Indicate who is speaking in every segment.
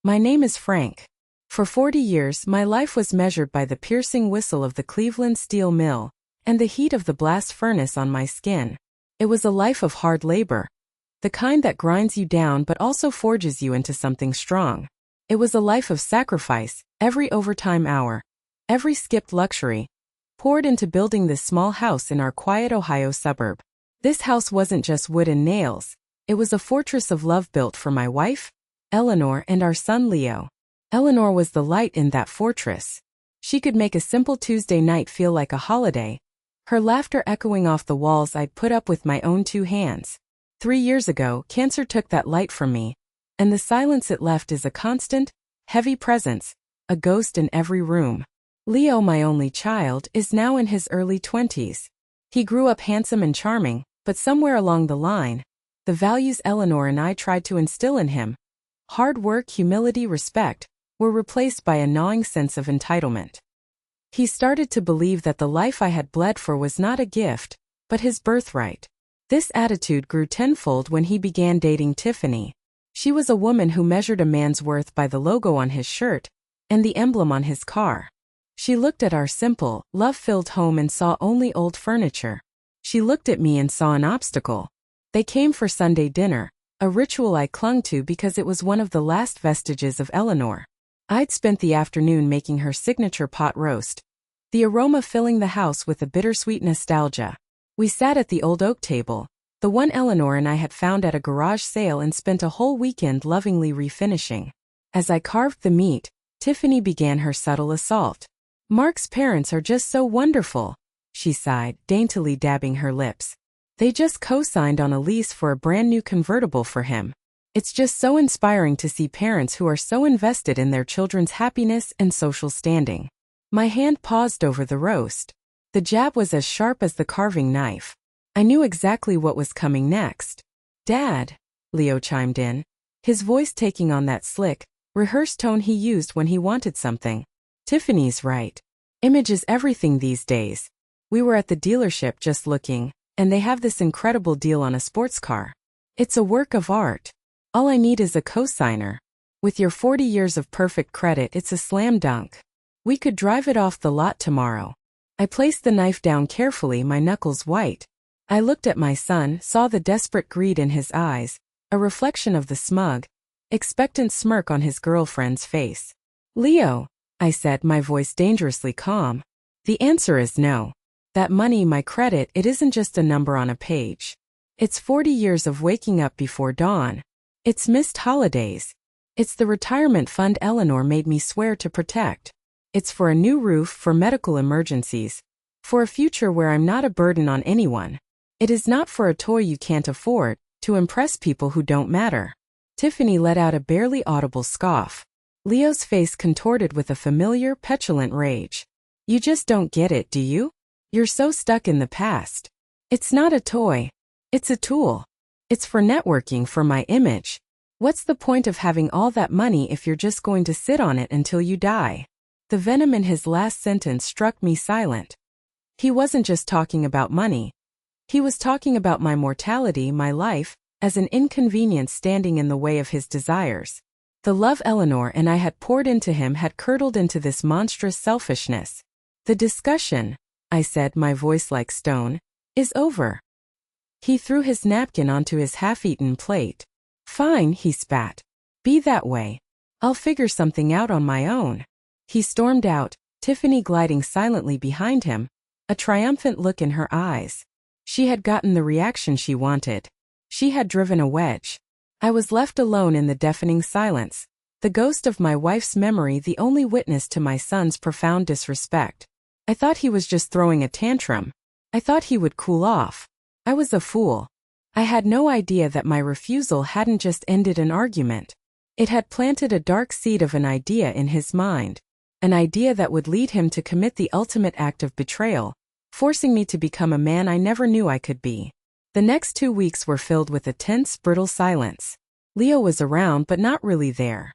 Speaker 1: My name is Frank. For 40 years, my life was measured by the piercing whistle of the Cleveland steel mill and the heat of the blast furnace on my skin. It was a life of hard labor, the kind that grinds you down but also forges you into something strong. It was a life of sacrifice, every overtime hour, every skipped luxury, poured into building this small house in our quiet Ohio suburb. This house wasn't just wood and nails, it was a fortress of love built for my wife, Eleanor, and our son Leo. Eleanor was the light in that fortress. She could make a simple Tuesday night feel like a holiday, her laughter echoing off the walls I'd put up with my own 2 hands. 3 years ago, cancer took that light from me, and the silence it left is a constant, heavy presence, a ghost in every room. Leo, my only child, is now in his early 20s. He grew up handsome and charming, but somewhere along the line, the values Eleanor and I tried to instill in him, hard work, humility, respect, were replaced by a gnawing sense of entitlement. He started to believe that the life I had bled for was not a gift, but his birthright. This attitude grew tenfold when he began dating Tiffany. She was a woman who measured a man's worth by the logo on his shirt and the emblem on his car. She looked at our simple, love-filled home and saw only old furniture. She looked at me and saw an obstacle. They came for Sunday dinner, a ritual I clung to because it was one of the last vestiges of Eleanor. I'd spent the afternoon making her signature pot roast, the aroma filling the house with a bittersweet nostalgia. We sat at the old oak table, the one Eleanor and I had found at a garage sale, and spent a whole weekend lovingly refinishing. As I carved the meat, Tiffany began her subtle assault. "Mark's parents are just so wonderful," she sighed, daintily dabbing her lips. "They just co-signed on a lease for a brand new convertible for him. It's just so inspiring to see parents who are so invested in their children's happiness and social standing." My hand paused over the roast. The jab was as sharp as the carving knife. I knew exactly what was coming next. "Dad," Leo chimed in, his voice taking on that slick, rehearsed tone he used when he wanted something. "Tiffany's right. Image is everything these days. We were at the dealership just looking, and they have this incredible deal on a sports car. It's a work of art. All I need is a cosigner. With your 40 years of perfect credit, it's a slam dunk. We could drive it off the lot tomorrow." I placed the knife down carefully, my knuckles white. I looked at my son, saw the desperate greed in his eyes, a reflection of the smug, expectant smirk on his girlfriend's face. "Leo," I said, my voice dangerously calm, "the answer is no. That money, my credit, it isn't just a number on a page. It's 40 years of waking up before dawn. It's missed holidays. It's the retirement fund Eleanor made me swear to protect. It's for a new roof, for medical emergencies, for a future where I'm not a burden on anyone. It is not for a toy you can't afford, to impress people who don't matter." Tiffany let out a barely audible scoff. Leo's face contorted with a familiar, petulant rage. "You just don't get it, do you? You're so stuck in the past. It's not a toy. It's a tool. It's for networking, for my image. What's the point of having all that money if you're just going to sit on it until you die?" The venom in his last sentence struck me silent. He wasn't just talking about money. He was talking about my mortality, my life, as an inconvenience standing in the way of his desires. The love Eleanor and I had poured into him had curdled into this monstrous selfishness. "The discussion," I said, my voice like stone, "is over." He threw his napkin onto his half-eaten plate. "Fine," he spat. "Be that way. I'll figure something out on my own." He stormed out, Tiffany gliding silently behind him, a triumphant look in her eyes. She had gotten the reaction she wanted. She had driven a wedge. I was left alone in the deafening silence, the ghost of my wife's memory the only witness to my son's profound disrespect. I thought he was just throwing a tantrum. I thought he would cool off. I was a fool. I had no idea that my refusal hadn't just ended an argument. It had planted a dark seed of an idea in his mind, an idea that would lead him to commit the ultimate act of betrayal, forcing me to become a man I never knew I could be. The next 2 weeks were filled with a tense, brittle silence. Leo was around but not really there.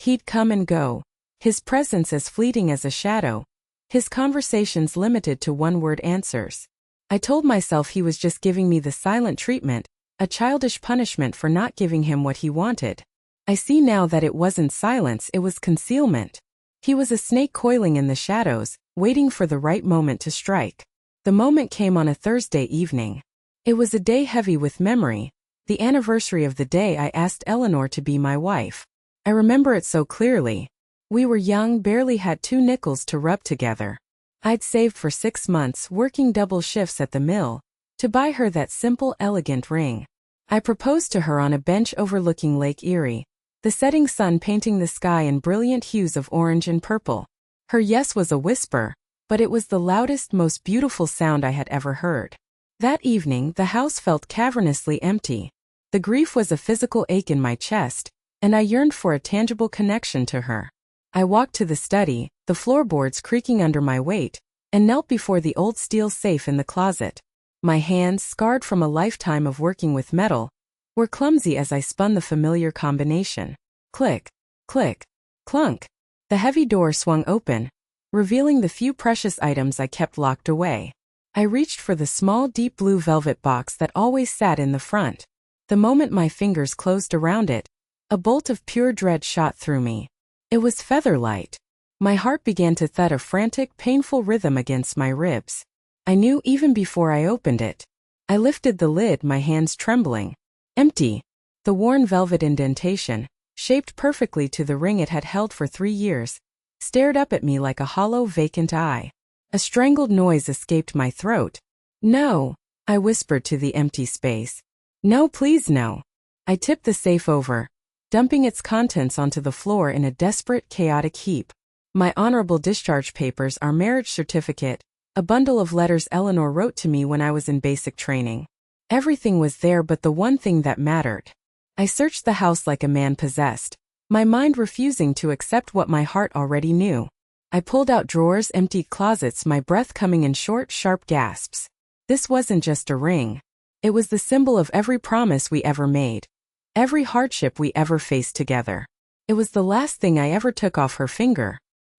Speaker 1: He'd come and go, his presence as fleeting as a shadow, his conversations limited to one-word answers. I told myself he was just giving me the silent treatment, a childish punishment for not giving him what he wanted. I see now that it wasn't silence, it was concealment. He was a snake coiling in the shadows, waiting for the right moment to strike. The moment came on a Thursday evening. It was a day heavy with memory, the anniversary of the day I asked Eleanor to be my wife. I remember it so clearly. We were young, barely had 2 nickels to rub together. I'd saved for 6 months, working double shifts at the mill, to buy her that simple, elegant ring. I proposed to her on a bench overlooking Lake Erie, the setting sun painting the sky in brilliant hues of orange and purple. Her yes was a whisper, but it was the loudest, most beautiful sound I had ever heard. That evening, the house felt cavernously empty. The grief was a physical ache in my chest, and I yearned for a tangible connection to her. I walked to the study, the floorboards creaking under my weight, and knelt before the old steel safe in the closet. My hands, scarred from a lifetime of working with metal, were clumsy as I spun the familiar combination. Click, click, clunk. The heavy door swung open, revealing the few precious items I kept locked away. I reached for the small, deep blue velvet box that always sat in the front. The moment my fingers closed around it, a bolt of pure dread shot through me. It was featherlight. My heart began to thud a frantic, painful rhythm against my ribs. I knew even before I opened it. I lifted the lid, my hands trembling. Empty. The worn velvet indentation, shaped perfectly to the ring it had held for 3 years, stared up at me like a hollow, vacant eye. A strangled noise escaped my throat. No, I whispered to the empty space. No, please no. I tipped the safe over, dumping its contents onto the floor in a desperate, chaotic heap. My honorable discharge papers, our marriage certificate, a bundle of letters Eleanor wrote to me when I was in basic training. Everything was there but the one thing that mattered. I searched the house like a man possessed, my mind refusing to accept what my heart already knew. I pulled out drawers, emptied closets, my breath coming in short, sharp gasps. This wasn't just a ring. It was the symbol of every promise we ever made, every hardship we ever faced together. It was the last thing I ever took off her finger.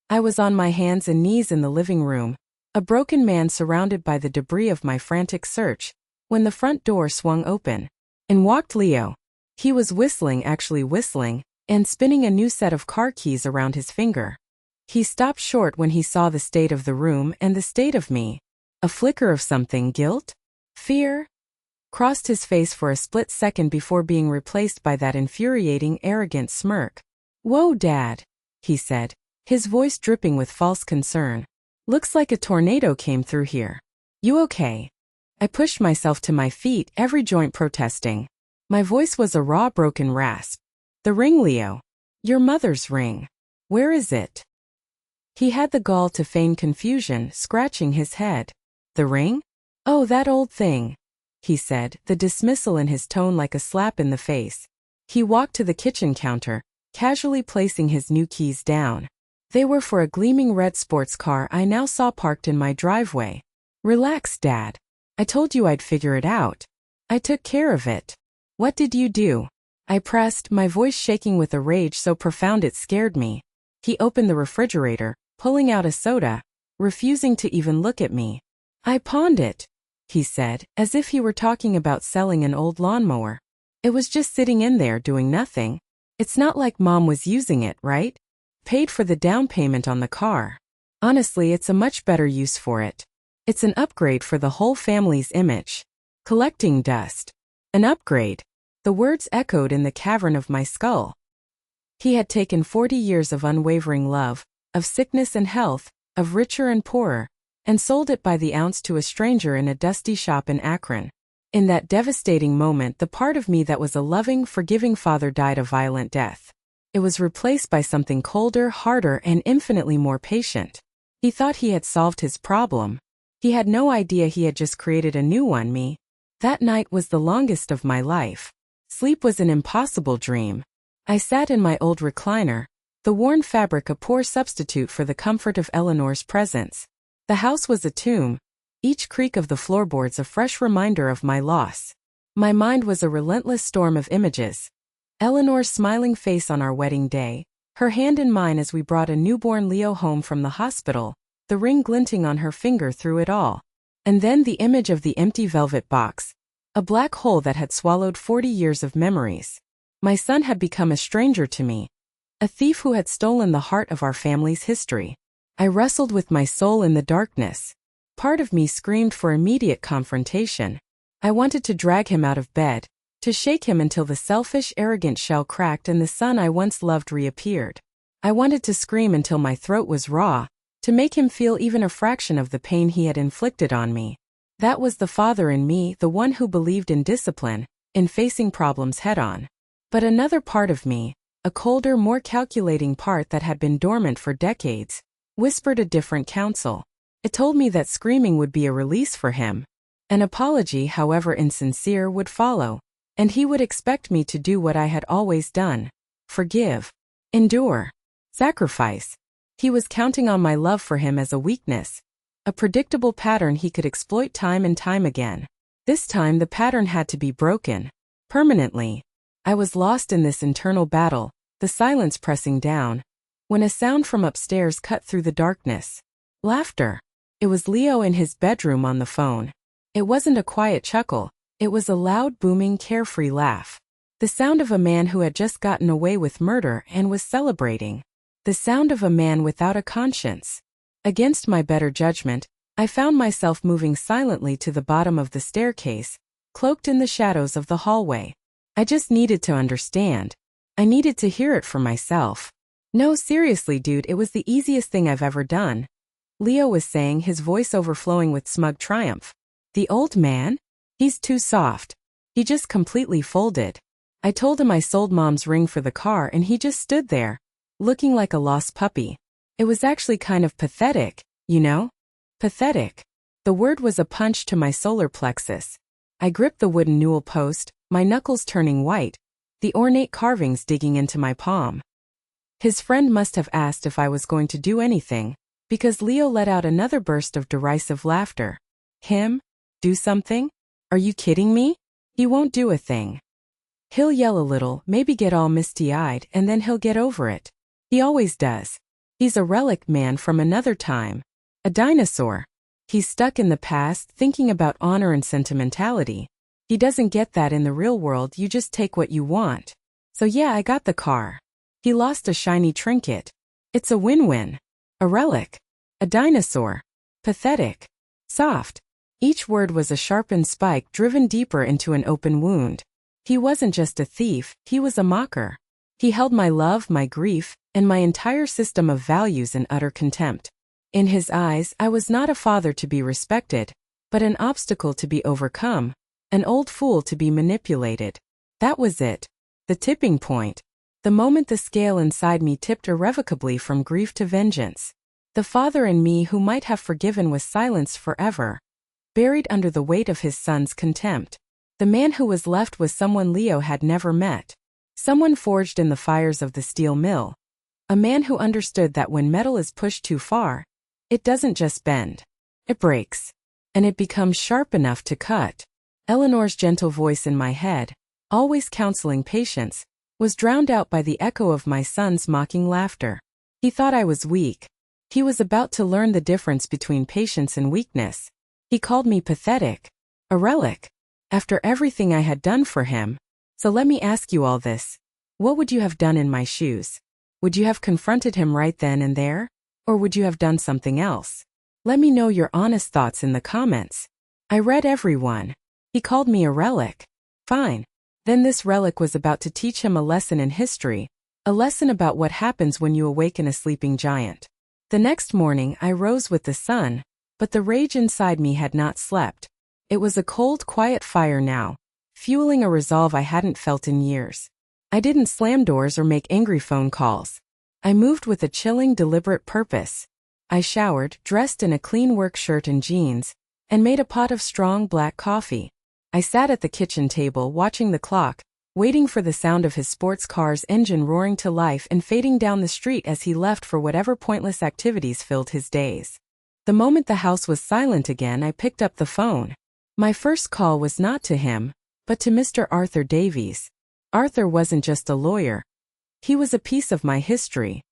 Speaker 1: I was on my hands and knees in the living room, a broken man surrounded by the debris of my frantic search, when the front door swung open. In walked Leo. He was whistling, actually whistling, and spinning a new set of car keys around his finger. He stopped short when he saw the state of the room and the state of me. A flicker of something, guilt? Fear? Crossed his face for a split second before being replaced by that infuriating, arrogant smirk. "Whoa, Dad," he said, his voice dripping with false concern. "Looks like a tornado came through here. You okay?" I pushed myself to my feet, every joint protesting. My voice was a raw, broken rasp. "The ring, Leo. Your mother's ring. Where is it?" He had the gall to feign confusion, scratching his head. "The ring? Oh, that old thing," he said, the dismissal in his tone like a slap in the face. He walked to the kitchen counter, casually placing his new keys down. They were for a gleaming red sports car I now saw parked in my driveway. "Relax, Dad. I told you I'd figure it out. I took care of it." "What did you do?" I pressed, my voice shaking with a rage so profound it scared me. He opened the refrigerator, pulling out a soda, refusing to even look at me. "I pawned it," he said, as if he were talking about selling an old lawnmower. "It was just sitting in there doing nothing. It's not like Mom was using it, right? Paid for the down payment on the car. Honestly, it's a much better use for it. It's an upgrade for the whole family's image. Collecting dust. An upgrade." The words echoed in the cavern of my skull. He had taken 40 years of unwavering love, of sickness and health, of richer and poorer, and sold it by the ounce to a stranger in a dusty shop in Akron. In that devastating moment, the part of me that was a loving, forgiving father died a violent death. It was replaced by something colder, harder, and infinitely more patient. He thought he had solved his problem. He had no idea he had just created a new one, me. That night was the longest of my life. Sleep was an impossible dream. I sat in my old recliner, the worn fabric a poor substitute for the comfort of Eleanor's presence. The house was a tomb, each creak of the floorboards a fresh reminder of my loss. My mind was a relentless storm of images. Eleanor's smiling face on our wedding day, her hand in mine as we brought a newborn Leo home from the hospital, the ring glinting on her finger through it all. And then the image of the empty velvet box, a black hole that had swallowed 40 years of memories. My son had become a stranger to me, a thief who had stolen the heart of our family's history. I wrestled with my soul in the darkness. Part of me screamed for immediate confrontation. I wanted to drag him out of bed, to shake him until the selfish, arrogant shell cracked and the son I once loved reappeared. I wanted to scream until my throat was raw, to make him feel even a fraction of the pain he had inflicted on me. That was the father in me, the one who believed in discipline, in facing problems head-on. But another part of me, a colder, more calculating part that had been dormant for decades, whispered a different counsel. It told me that screaming would be a release for him. An apology, however insincere, would follow, and he would expect me to do what I had always done: forgive, endure, sacrifice. He was counting on my love for him as a weakness, a predictable pattern he could exploit time and time again. This time the pattern had to be broken, permanently. I was lost in this internal battle, the silence pressing down, when a sound from upstairs cut through the darkness. Laughter. It was Leo in his bedroom on the phone. It wasn't a quiet chuckle, it was a loud, booming, carefree laugh. The sound of a man who had just gotten away with murder and was celebrating. The sound of a man without a conscience. Against my better judgment, I found myself moving silently to the bottom of the staircase, cloaked in the shadows of the hallway. I just needed to understand. I needed to hear it for myself. No, seriously, dude, it was the easiest thing I've ever done. Leo was saying, his voice overflowing with smug triumph. The old man? He's too soft. He just completely folded. I told him I sold Mom's ring for the car and he just stood there, looking like a lost puppy. It was actually kind of pathetic, you know? Pathetic. The word was a punch to my solar plexus. I gripped the wooden newel post, my knuckles turning white, the ornate carvings digging into my palm. His friend must have asked if I was going to do anything, because Leo let out another burst of derisive laughter. Him? Do something? Are you kidding me? He won't do a thing. He'll yell a little, maybe get all misty-eyed, and then he'll get over it. He always does. He's a relic man from another time. A dinosaur. He's stuck in the past, thinking about honor and sentimentality. He doesn't get that in the real world, you just take what you want. So yeah, I got the car. He lost a shiny trinket. It's a win-win. A relic. A dinosaur. Pathetic. Soft. Each word was a sharpened spike driven deeper into an open wound. He wasn't just a thief, he was a mocker. He held my love, my grief, and my entire system of values in utter contempt. In his eyes, I was not a father to be respected, but an obstacle to be overcome, an old fool to be manipulated. That was it. The tipping point. The moment the scale inside me tipped irrevocably from grief to vengeance. The father in me who might have forgiven was silenced forever, buried under the weight of his son's contempt. The man who was left was someone Leo had never met. Someone forged in the fires of the steel mill. A man who understood that when metal is pushed too far, it doesn't just bend. It breaks. And it becomes sharp enough to cut. Eleanor's gentle voice in my head, always counseling patience, was drowned out by the echo of my son's mocking laughter. He thought I was weak. He was about to learn the difference between patience and weakness. He called me pathetic. A relic. After everything I had done for him. So let me ask you all this. What would you have done in my shoes? Would you have confronted him right then and there? Or would you have done something else? Let me know your honest thoughts in the comments. I read every one. He called me a relic. Fine. Then this relic was about to teach him a lesson in history, a lesson about what happens when you awaken a sleeping giant. The next morning I rose with the sun, but the rage inside me had not slept. It was a cold, quiet fire now, fueling a resolve I hadn't felt in years. I didn't slam doors or make angry phone calls. I moved with a chilling, deliberate purpose. I showered, dressed in a clean work shirt and jeans, and made a pot of strong black coffee. I sat at the kitchen table watching the clock, waiting for the sound of his sports car's engine roaring to life and fading down the street as he left for whatever pointless activities filled his days. The moment the house was silent again, I picked up the phone. My first call was not to him, but to Mr. Arthur Davies. Arthur wasn't just a lawyer. He was a piece of my history.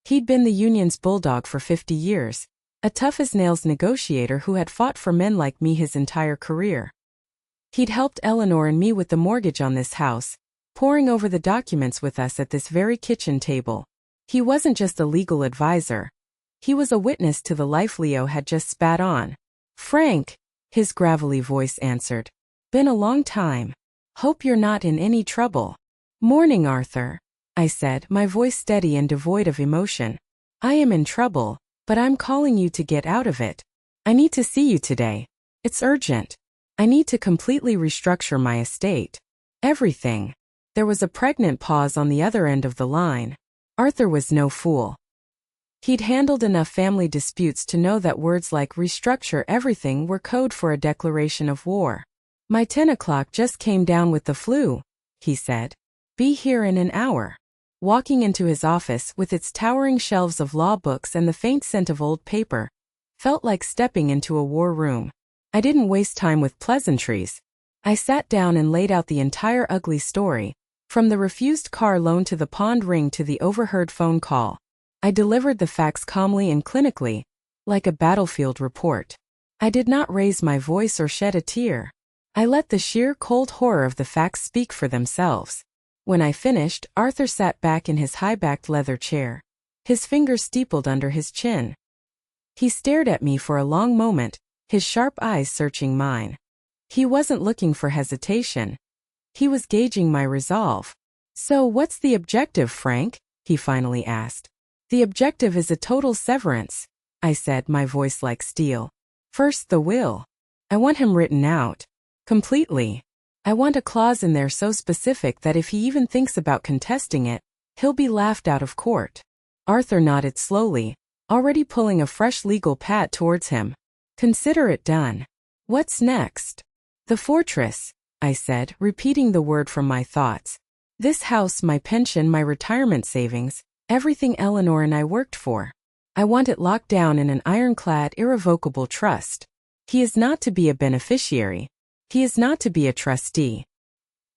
Speaker 1: He'd been the union's bulldog for 50 years, a tough-as-nails negotiator who had fought for men like me his entire career. He'd helped Eleanor and me with the mortgage on this house, poring over the documents with us at this very kitchen table. He wasn't just a legal advisor. He was a witness to the life Leo had just spat on. "Frank," his gravelly voice answered. "Been a long time. Hope you're not in any trouble." "Morning, Arthur," I said, my voice steady and devoid of emotion. "I am in trouble, but I'm calling you to get out of it. I need to see you today. It's urgent. I need to completely restructure my estate. Everything." There was a pregnant pause on the other end of the line. Arthur was no fool. He'd handled enough family disputes to know that words like restructure everything were code for a declaration of war. "My 10 o'clock just came down with the flu," he said. "Be here in an hour." Walking into his office with its towering shelves of law books and the faint scent of old paper felt like stepping into a war room. I didn't waste time with pleasantries. I sat down and laid out the entire ugly story, from the refused car loan to the pawned ring to the overheard phone call. I delivered the facts calmly and clinically, like a battlefield report. I did not raise my voice or shed a tear. I let the sheer cold horror of the facts speak for themselves. When I finished, Arthur sat back in his high-backed leather chair, his fingers steepled under his chin. He stared at me for a long moment, his sharp eyes searching mine. He wasn't looking for hesitation. He was gauging my resolve. "So what's the objective, Frank?" he finally asked. "The objective is a total severance," I said, my voice like steel. "First the will. I want him written out. Completely. I want a clause in there so specific that if he even thinks about contesting it, he'll be laughed out of court." Arthur nodded slowly, already pulling a fresh legal pad towards him. "Consider it done. What's next?" "The fortress," I said, repeating the word from my thoughts. "This house, my pension, my retirement savings, everything Eleanor and I worked for. I want it locked down in an ironclad, irrevocable trust. He is not to be a beneficiary. He is not to be a trustee.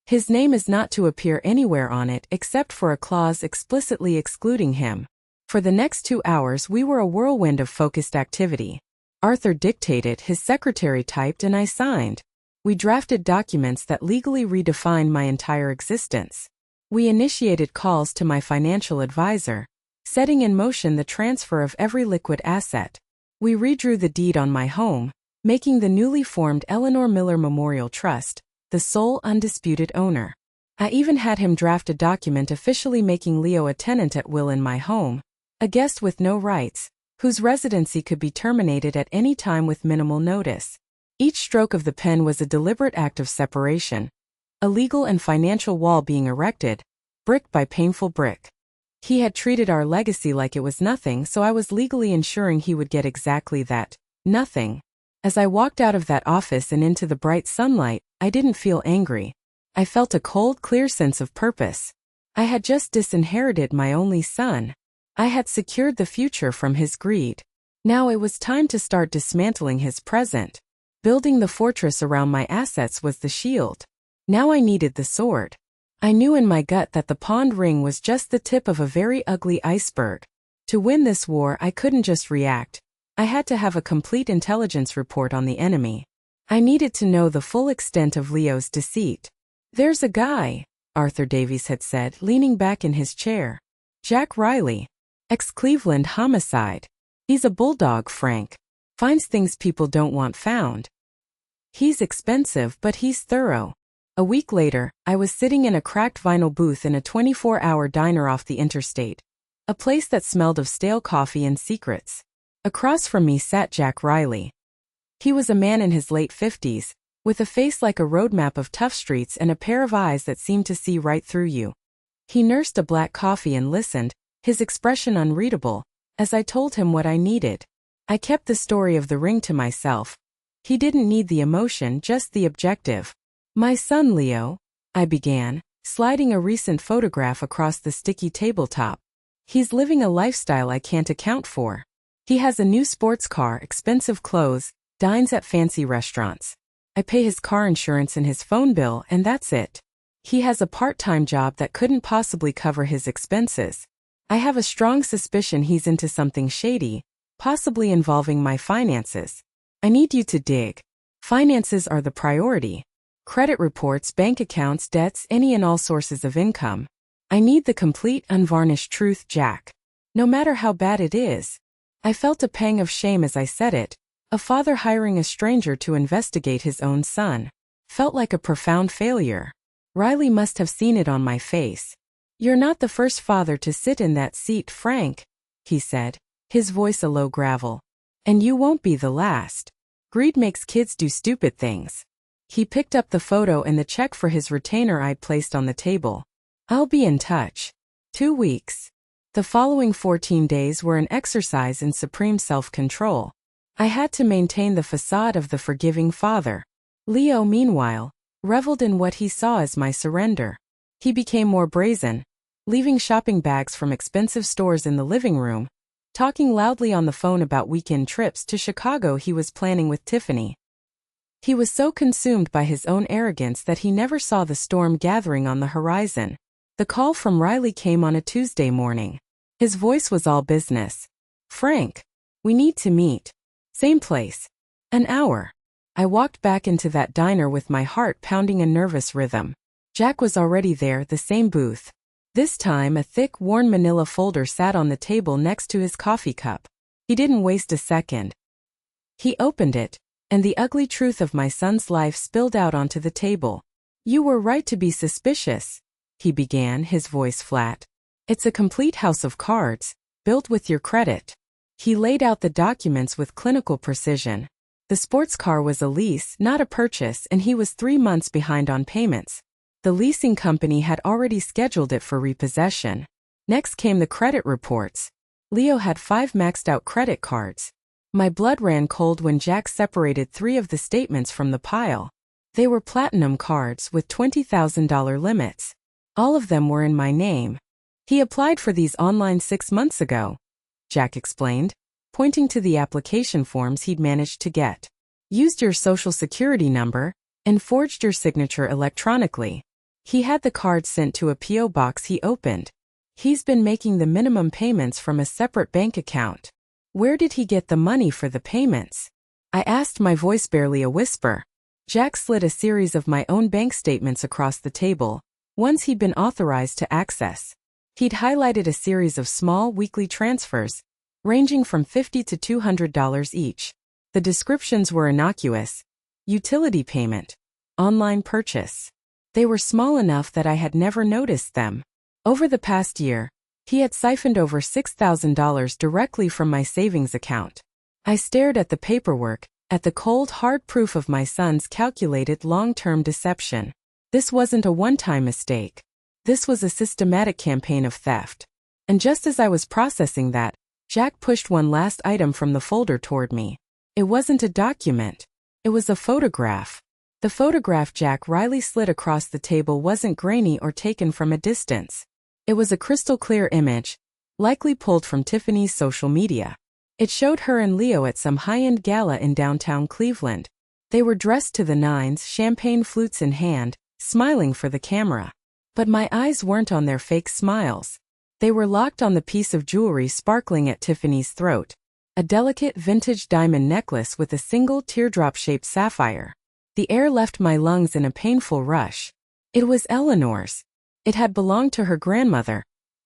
Speaker 1: His name is not to appear anywhere on it except for a clause explicitly excluding him." For the next 2 hours we were a whirlwind of focused activity. Arthur dictated, his secretary typed, and I signed. We drafted documents that legally redefined my entire existence. We initiated calls to my financial advisor, setting in motion the transfer of every liquid asset. We redrew the deed on my home, making the newly formed Eleanor Miller Memorial Trust the sole undisputed owner. I even had him draft a document officially making Leo a tenant at will in my home, a guest with no rights, whose residency could be terminated at any time with minimal notice. Each stroke of the pen was a deliberate act of separation, a legal and financial wall being erected, brick by painful brick. He had treated our legacy like it was nothing, so I was legally ensuring he would get exactly that, nothing. As I walked out of that office and into the bright sunlight, I didn't feel angry. I felt a cold, clear sense of purpose. I had just disinherited my only son. I had secured the future from his greed. Now it was time to start dismantling his present. Building the fortress around my assets was the shield. Now I needed the sword. I knew in my gut that the pawned ring was just the tip of a very ugly iceberg. To win this war, I couldn't just react. I had to have a complete intelligence report on the enemy. I needed to know the full extent of Leo's deceit. "There's a guy," Arthur Davies had said, leaning back in his chair. "Jack Riley. Ex-Cleveland homicide. He's a bulldog, Frank. Finds things people don't want found. He's expensive, but he's thorough." A week later, I was sitting in a cracked vinyl booth in a 24-hour diner off the interstate, a place that smelled of stale coffee and secrets. Across from me sat Jack Riley. He was a man in his late 50s, with a face like a roadmap of tough streets and a pair of eyes that seemed to see right through you. He nursed a black coffee and listened, his expression unreadable, as I told him what I needed. I kept the story of the ring to myself. He didn't need the emotion, just the objective. "My son Leo," I began, sliding a recent photograph across the sticky tabletop. "He's living a lifestyle I can't account for. He has a new sports car, expensive clothes, dines at fancy restaurants. I pay his car insurance and his phone bill, and that's it. He has a part-time job that couldn't possibly cover his expenses. I have a strong suspicion he's into something shady, possibly involving my finances. I need you to dig. Finances are the priority. Credit reports, bank accounts, debts, any and all sources of income. I need the complete, unvarnished truth, Jack. No matter how bad it is. I felt a pang of shame as I said it. A father hiring a stranger to investigate his own son. Felt like a profound failure. Riley must have seen it on my face. You're not the first father to sit in that seat, Frank, he said, his voice a low gravel. And you won't be the last. Greed makes kids do stupid things. He picked up the photo and the check for his retainer I'd placed on the table. I'll be in touch. 2 weeks. The following 14 days were an exercise in supreme self-control. I had to maintain the facade of the forgiving father. Leo, meanwhile, reveled in what he saw as my surrender. He became more brazen, leaving shopping bags from expensive stores in the living room, talking loudly on the phone about weekend trips to Chicago he was planning with Tiffany. He was so consumed by his own arrogance that he never saw the storm gathering on the horizon. The call from Riley came on a Tuesday morning. His voice was all business. Frank, we need to meet. Same place. An hour. I walked back into that diner with my heart pounding a nervous rhythm. Jack was already there, the same booth. This time a thick, worn manila folder sat on the table next to his coffee cup. He didn't waste a second. He opened it, and the ugly truth of my son's life spilled out onto the table. You were right to be suspicious, he began, his voice flat. It's a complete house of cards, built with your credit. He laid out the documents with clinical precision. The sports car was a lease, not a purchase, and he was 3 months behind on payments. The leasing company had already scheduled it for repossession. Next came the credit reports. Leo had 5 maxed-out credit cards. My blood ran cold when Jack separated 3 of the statements from the pile. They were platinum cards with $20,000 limits. All of them were in my name. He applied for these online 6 months ago, Jack explained, pointing to the application forms he'd managed to get. Used your social security number and forged your signature electronically. He had the cards sent to a P.O. box he opened. He's been making the minimum payments from a separate bank account. Where did he get the money for the payments? I asked, my voice barely a whisper. Jack slid a series of my own bank statements across the table, ones he'd been authorized to access. He'd highlighted a series of small weekly transfers, ranging from $50 to $200 each. The descriptions were innocuous. Utility payment. Online purchase. They were small enough that I had never noticed them. Over the past year, he had siphoned over $6,000 directly from my savings account. I stared at the paperwork, at the cold, hard proof of my son's calculated long-term deception. This wasn't a one-time mistake. This was a systematic campaign of theft. And just as I was processing that, Jack pushed one last item from the folder toward me. It wasn't a document. It was a photograph. The photograph Jack Riley slid across the table wasn't grainy or taken from a distance. It was a crystal-clear image, likely pulled from Tiffany's social media. It showed her and Leo at some high-end gala in downtown Cleveland. They were dressed to the nines, champagne flutes in hand, smiling for the camera. But my eyes weren't on their fake smiles. They were locked on the piece of jewelry sparkling at Tiffany's throat. A delicate vintage diamond necklace with a single teardrop-shaped sapphire. The air left my lungs in a painful rush. It was Eleanor's. It had belonged to her grandmother,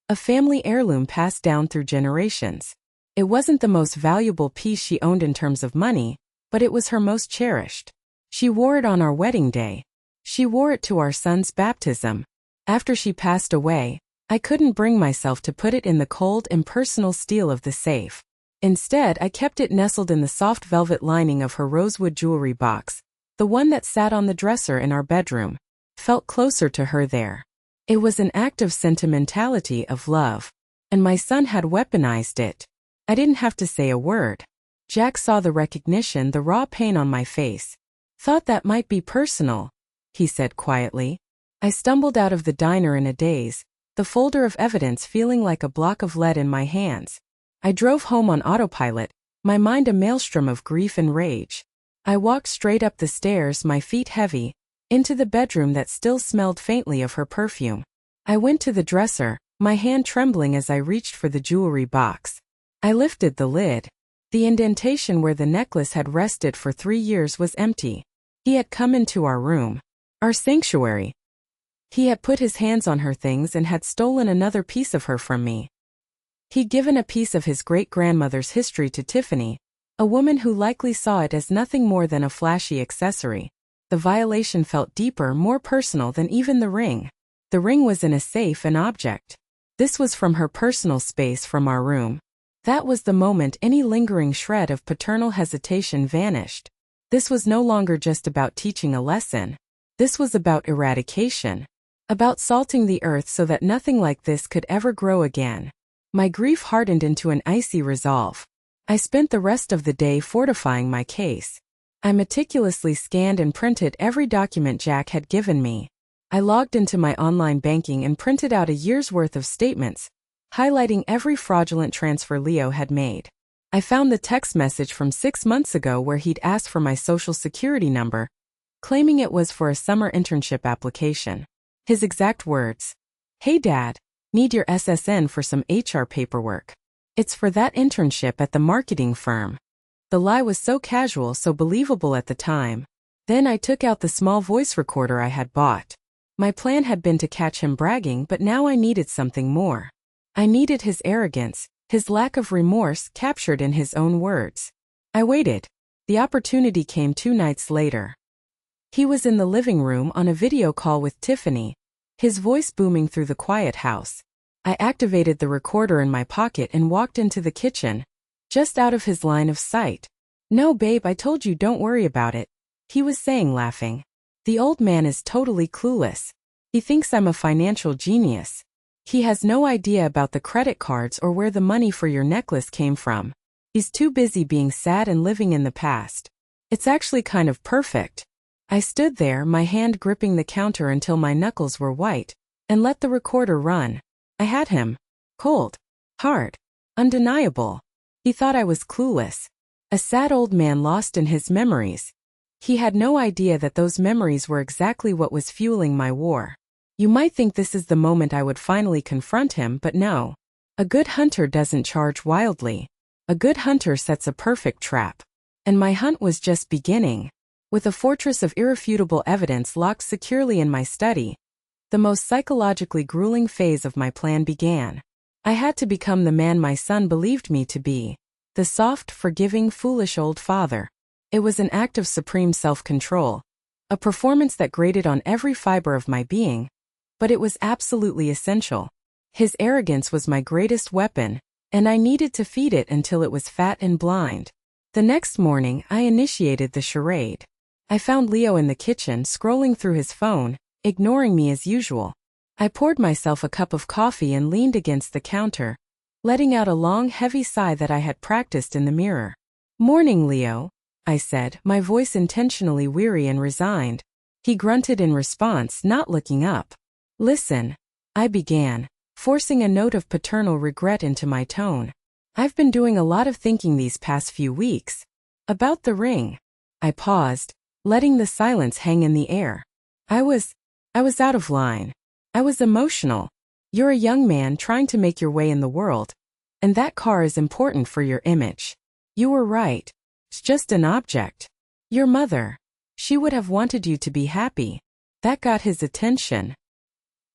Speaker 1: a family heirloom passed down through generations. It wasn't the most valuable piece she owned in terms of money, but it was her most cherished. She wore it on our wedding day. She wore it to our son's baptism. After she passed away, I couldn't bring myself to put it in the cold, impersonal steel of the safe. Instead, I kept it nestled in the soft velvet lining of her rosewood jewelry box, the one that sat on the dresser in our bedroom. Felt closer to her there. It was an act of sentimentality, of love. And my son had weaponized it. I didn't have to say a word. Jack saw the recognition, the raw pain on my face. Thought that might be personal, he said quietly. I stumbled out of the diner in a daze, the folder of evidence feeling like a block of lead in my hands. I drove home on autopilot, my mind a maelstrom of grief and rage. I walked straight up the stairs, my feet heavy, into the bedroom that still smelled faintly of her perfume. I went to the dresser, my hand trembling as I reached for the jewelry box. I lifted the lid. The indentation where the necklace had rested for 3 years was empty. He had come into our room. our sanctuary. He had put his hands on her things and had stolen another piece of her from me. He'd given a piece of his great-grandmother's history to Tiffany, a woman who likely saw it as nothing more than a flashy accessory. The violation felt deeper, more personal than even the ring. The ring was in a safe, an object. This was from her personal space, from our room. That was the moment any lingering shred of paternal hesitation vanished. This was no longer just about teaching a lesson. This was about eradication. About salting the earth so that nothing like this could ever grow again. My grief hardened into an icy resolve. I spent the rest of the day fortifying my case. I meticulously scanned and printed every document Jack had given me. I logged into my online banking and printed out a year's worth of statements, highlighting every fraudulent transfer Leo had made. I found the text message from 6 months ago where he'd asked for my social security number, claiming it was for a summer internship application. His exact words: "Hey Dad, need your SSN for some HR paperwork. It's for that internship at the marketing firm." The lie was so casual, so believable at the time. Then I took out the small voice recorder I had bought. My plan had been to catch him bragging, but now I needed something more. I needed his arrogance, his lack of remorse captured in his own words. I waited. The opportunity came 2 nights later. He was in the living room on a video call with Tiffany, his voice booming through the quiet house. I activated the recorder in my pocket and walked into the kitchen, just out of his line of sight. "No, babe, I told you, don't worry about it," he was saying, laughing. "The old man is totally clueless. He thinks I'm a financial genius. He has no idea about the credit cards or where the money for your necklace came from. He's too busy being sad and living in the past. It's actually kind of perfect." I stood there, my hand gripping the counter until my knuckles were white, and let the recorder run. I had him. Cold. Hard. Undeniable. He thought I was clueless. A sad old man lost in his memories. He had no idea that those memories were exactly what was fueling my war. You might think this is the moment I would finally confront him, but no. A good hunter doesn't charge wildly. A good hunter sets a perfect trap. And my hunt was just beginning. With a fortress of irrefutable evidence locked securely in my study, the most psychologically grueling phase of my plan began. I had to become the man my son believed me to be. The soft, forgiving, foolish old father. It was an act of supreme self-control. A performance that grated on every fiber of my being. But it was absolutely essential. His arrogance was my greatest weapon, and I needed to feed it until it was fat and blind. The next morning, I initiated the charade. I found Leo in the kitchen, scrolling through his phone, ignoring me as usual. I poured myself a cup of coffee and leaned against the counter, letting out a long, heavy sigh that I had practiced in the mirror. "Morning, Leo," I said, my voice intentionally weary and resigned. He grunted in response, not looking up. "Listen," I began, forcing a note of paternal regret into my tone. "I've been doing a lot of thinking these past few weeks. About the ring." I paused, letting the silence hang in the air. I was out of line. I was emotional. You're a young man trying to make your way in the world, and that car is important for your image. You were right. It's just an object. Your mother. She would have wanted you to be happy. That got his attention.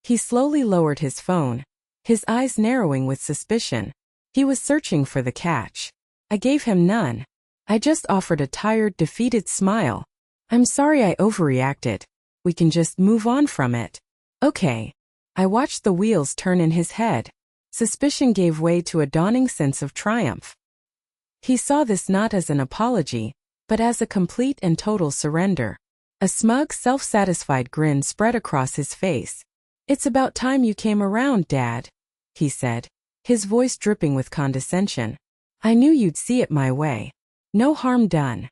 Speaker 1: He slowly lowered his phone, his eyes narrowing with suspicion. He was searching for the catch. I gave him none. I just offered a tired, defeated smile. "I'm sorry I overreacted. We can just move on from it." "Okay." I watched the wheels turn in his head. Suspicion gave way to a dawning sense of triumph. He saw this not as an apology, but as a complete and total surrender. A smug, self-satisfied grin spread across his face. "It's about time you came around, Dad," he said, his voice dripping with condescension. "I knew you'd see it my way. No harm done."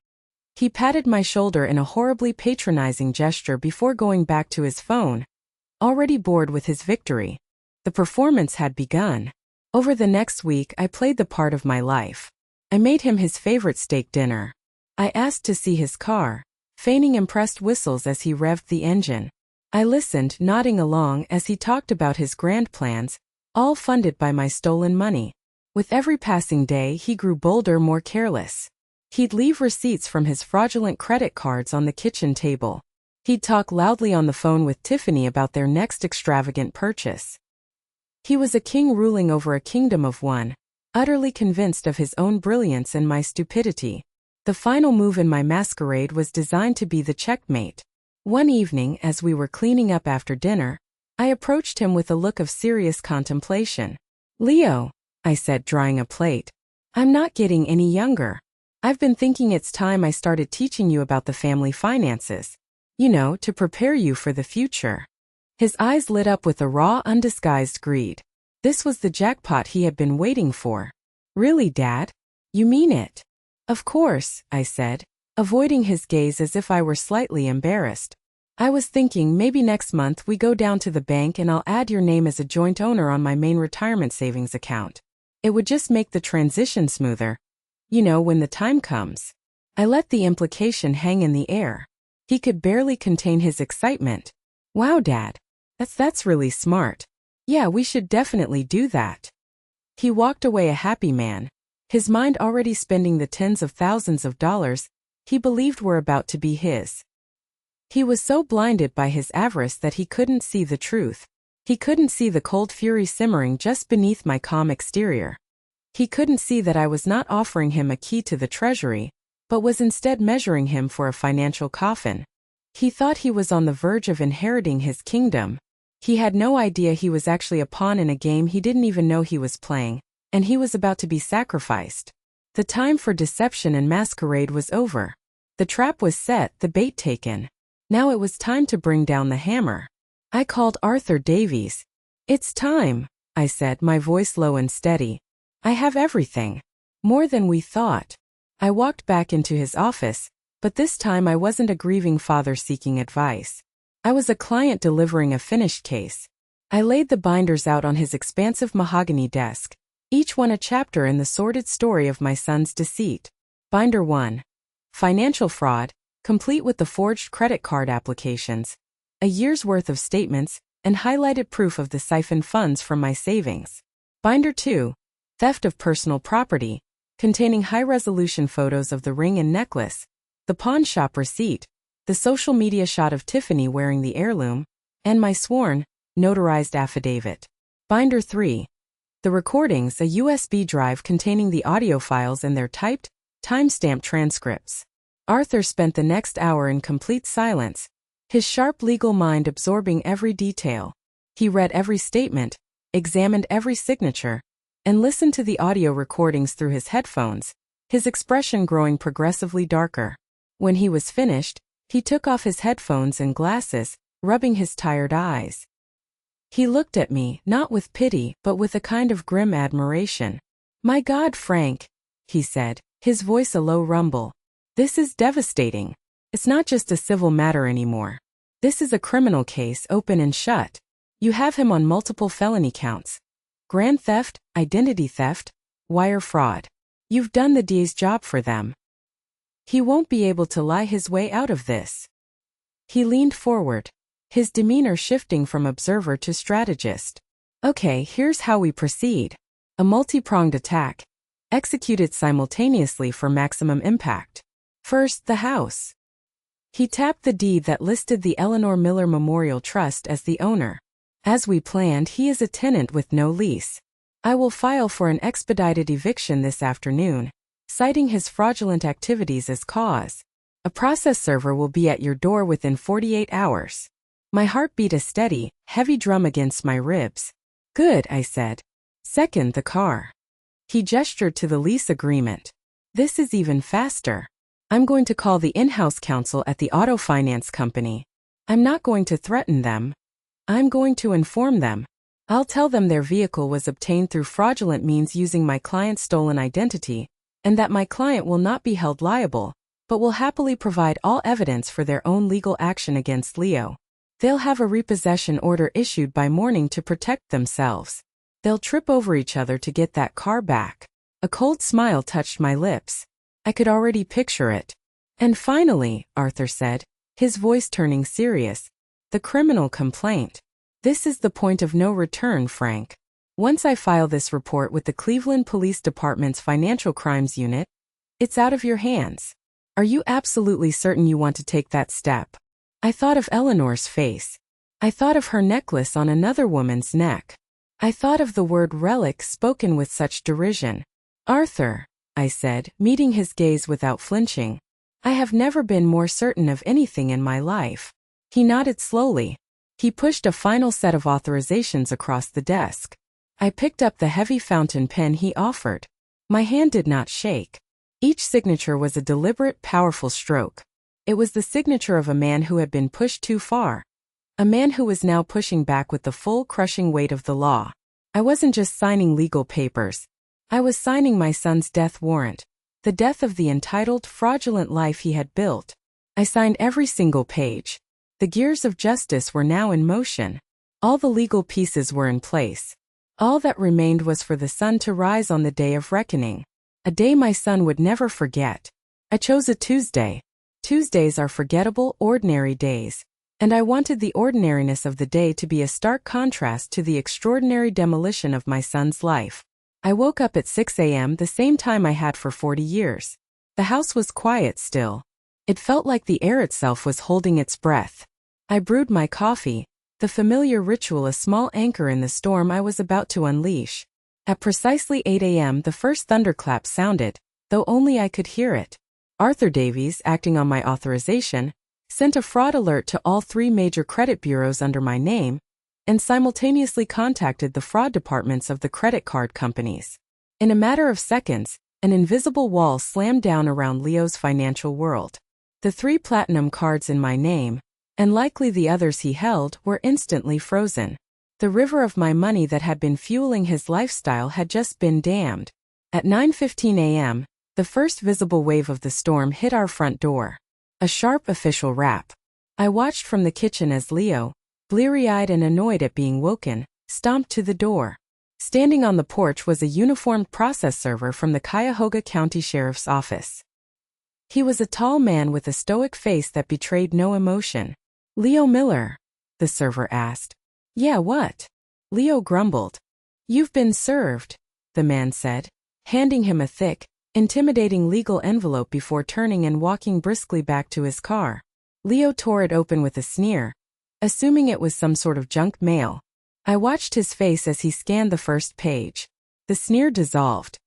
Speaker 1: He patted my shoulder in a horribly patronizing gesture before going back to his phone, already bored with his victory. The performance had begun. Over the next week, I played the part of my life. I made him his favorite steak dinner. I asked to see his car, feigning impressed whistles as he revved the engine. I listened, nodding along as he talked about his grand plans, all funded by my stolen money. With every passing day, he grew bolder, more careless. He'd leave receipts from his fraudulent credit cards on the kitchen table. He'd talk loudly on the phone with Tiffany about their next extravagant purchase. He was a king ruling over a kingdom of one, utterly convinced of his own brilliance and my stupidity. The final move in my masquerade was designed to be the checkmate. One evening, as we were cleaning up after dinner, I approached him with a look of serious contemplation. "Leo," I said, drying a plate, "I'm not getting any younger. I've been thinking it's time I started teaching you about the family finances. You know, to prepare you for the future." His eyes lit up with a raw, undisguised greed. This was the jackpot he had been waiting for. "Really, Dad? You mean it?" "Of course," I said, avoiding his gaze as if I were slightly embarrassed. "I was thinking maybe next month we go down to the bank and I'll add your name as a joint owner on my main retirement savings account. It would just make the transition smoother. You know, when the time comes." I let the implication hang in the air. He could barely contain his excitement. "Wow, Dad. That's really smart. Yeah, we should definitely do that." He walked away a happy man, his mind already spending the tens of thousands of dollars he believed were about to be his. He was so blinded by his avarice that he couldn't see the truth. He couldn't see the cold fury simmering just beneath my calm exterior. He couldn't see that I was not offering him a key to the treasury, but was instead measuring him for a financial coffin. He thought he was on the verge of inheriting his kingdom. He had no idea he was actually a pawn in a game he didn't even know he was playing, and he was about to be sacrificed. The time for deception and masquerade was over. The trap was set, the bait taken. Now it was time to bring down the hammer. I called Arthur Davies. "It's time," I said, my voice low and steady. "I have everything. More than we thought." I walked back into his office, but this time I wasn't a grieving father seeking advice. I was a client delivering a finished case. I laid the binders out on his expansive mahogany desk, each one a chapter in the sordid story of my son's deceit. Binder 1. Financial fraud, complete with the forged credit card applications, a year's worth of statements, and highlighted proof of the siphoned funds from my savings. Binder 2. Theft of personal property, containing high-resolution photos of the ring and necklace, the pawn shop receipt, the social media shot of Tiffany wearing the heirloom, and my sworn, notarized affidavit. Binder 3. The recordings, a USB drive containing the audio files and their typed, time-stamped transcripts. Arthur spent the next hour in complete silence, his sharp legal mind absorbing every detail. He read every statement, examined every signature, and listened to the audio recordings through his headphones, his expression growing progressively darker. When he was finished, he took off his headphones and glasses, rubbing his tired eyes. He looked at me, not with pity, but with a kind of grim admiration. "My God, Frank," he said, his voice a low rumble. "This is devastating. It's not just a civil matter anymore. This is a criminal case, open and shut. You have him on multiple felony counts. Grand theft, identity theft, wire fraud. You've done the DA's job for them. He won't be able to lie his way out of this." He leaned forward, his demeanor shifting from observer to strategist. "Okay, here's how we proceed. A multi-pronged attack, executed simultaneously for maximum impact. First, the house." He tapped the deed that listed the Eleanor Miller Memorial Trust as the owner. "As we planned, he is a tenant with no lease. I will file for an expedited eviction this afternoon, citing his fraudulent activities as cause. A process server will be at your door within 48 hours. My heart beat a steady, heavy drum against my ribs. "Good," I said. "Second, the car." He gestured to the lease agreement. "This is even faster. I'm going to call the in-house counsel at the auto finance company. I'm not going to threaten them. I'm going to inform them. I'll tell them their vehicle was obtained through fraudulent means using my client's stolen identity, and that my client will not be held liable, but will happily provide all evidence for their own legal action against Leo. They'll have a repossession order issued by morning to protect themselves. They'll trip over each other to get that car back." A cold smile touched my lips. I could already picture it. "And finally," Arthur said, his voice turning serious, "the criminal complaint. This is the point of no return, Frank. Once I file this report with the Cleveland Police Department's Financial Crimes Unit, it's out of your hands. Are you absolutely certain you want to take that step?" I thought of Eleanor's face. I thought of her necklace on another woman's neck. I thought of the word relic spoken with such derision. Arthur, I said, meeting his gaze without flinching. I have never been more certain of anything in my life. He nodded slowly. He pushed a final set of authorizations across the desk. I picked up the heavy fountain pen he offered. My hand did not shake. Each signature was a deliberate, powerful stroke. It was the signature of a man who had been pushed too far. A man who was now pushing back with the full, crushing weight of the law. I wasn't just signing legal papers. I was signing my son's death warrant. The death of the entitled, fraudulent life he had built. I signed every single page. The gears of justice were now in motion. All the legal pieces were in place. All that remained was for the sun to rise on the day of reckoning. A day my son would never forget. I chose a Tuesday. Tuesdays are forgettable, ordinary days. And I wanted the ordinariness of the day to be a stark contrast to the extraordinary demolition of my son's life. I woke up at 6 a.m., the same time I had for 40 years. The house was quiet still. It felt like the air itself was holding its breath. I brewed my coffee, the familiar ritual, a small anchor in the storm I was about to unleash. At precisely 8 a.m. the first thunderclap sounded, though only I could hear it. Arthur Davies, acting on my authorization, sent a fraud alert to all 3 major credit bureaus under my name, and simultaneously contacted the fraud departments of the credit card companies. In a matter of seconds, an invisible wall slammed down around Leo's financial world. The 3 platinum cards in my name, and likely the others he held, were instantly frozen. The river of my money that had been fueling his lifestyle had just been dammed. At 9:15 a.m., the first visible wave of the storm hit our front door. A sharp official rap. I watched from the kitchen as Leo, bleary-eyed and annoyed at being woken, stomped to the door. Standing on the porch was a uniformed process server from the Cuyahoga County Sheriff's Office. He was a tall man with a stoic face that betrayed no emotion. "Leo Miller?" the server asked. "Yeah, what?" Leo grumbled. "You've been served," the man said, handing him a thick, intimidating legal envelope before turning and walking briskly back to his car. Leo tore it open with a sneer, assuming it was some sort of junk mail. I watched his face as he scanned the first page. The sneer dissolved.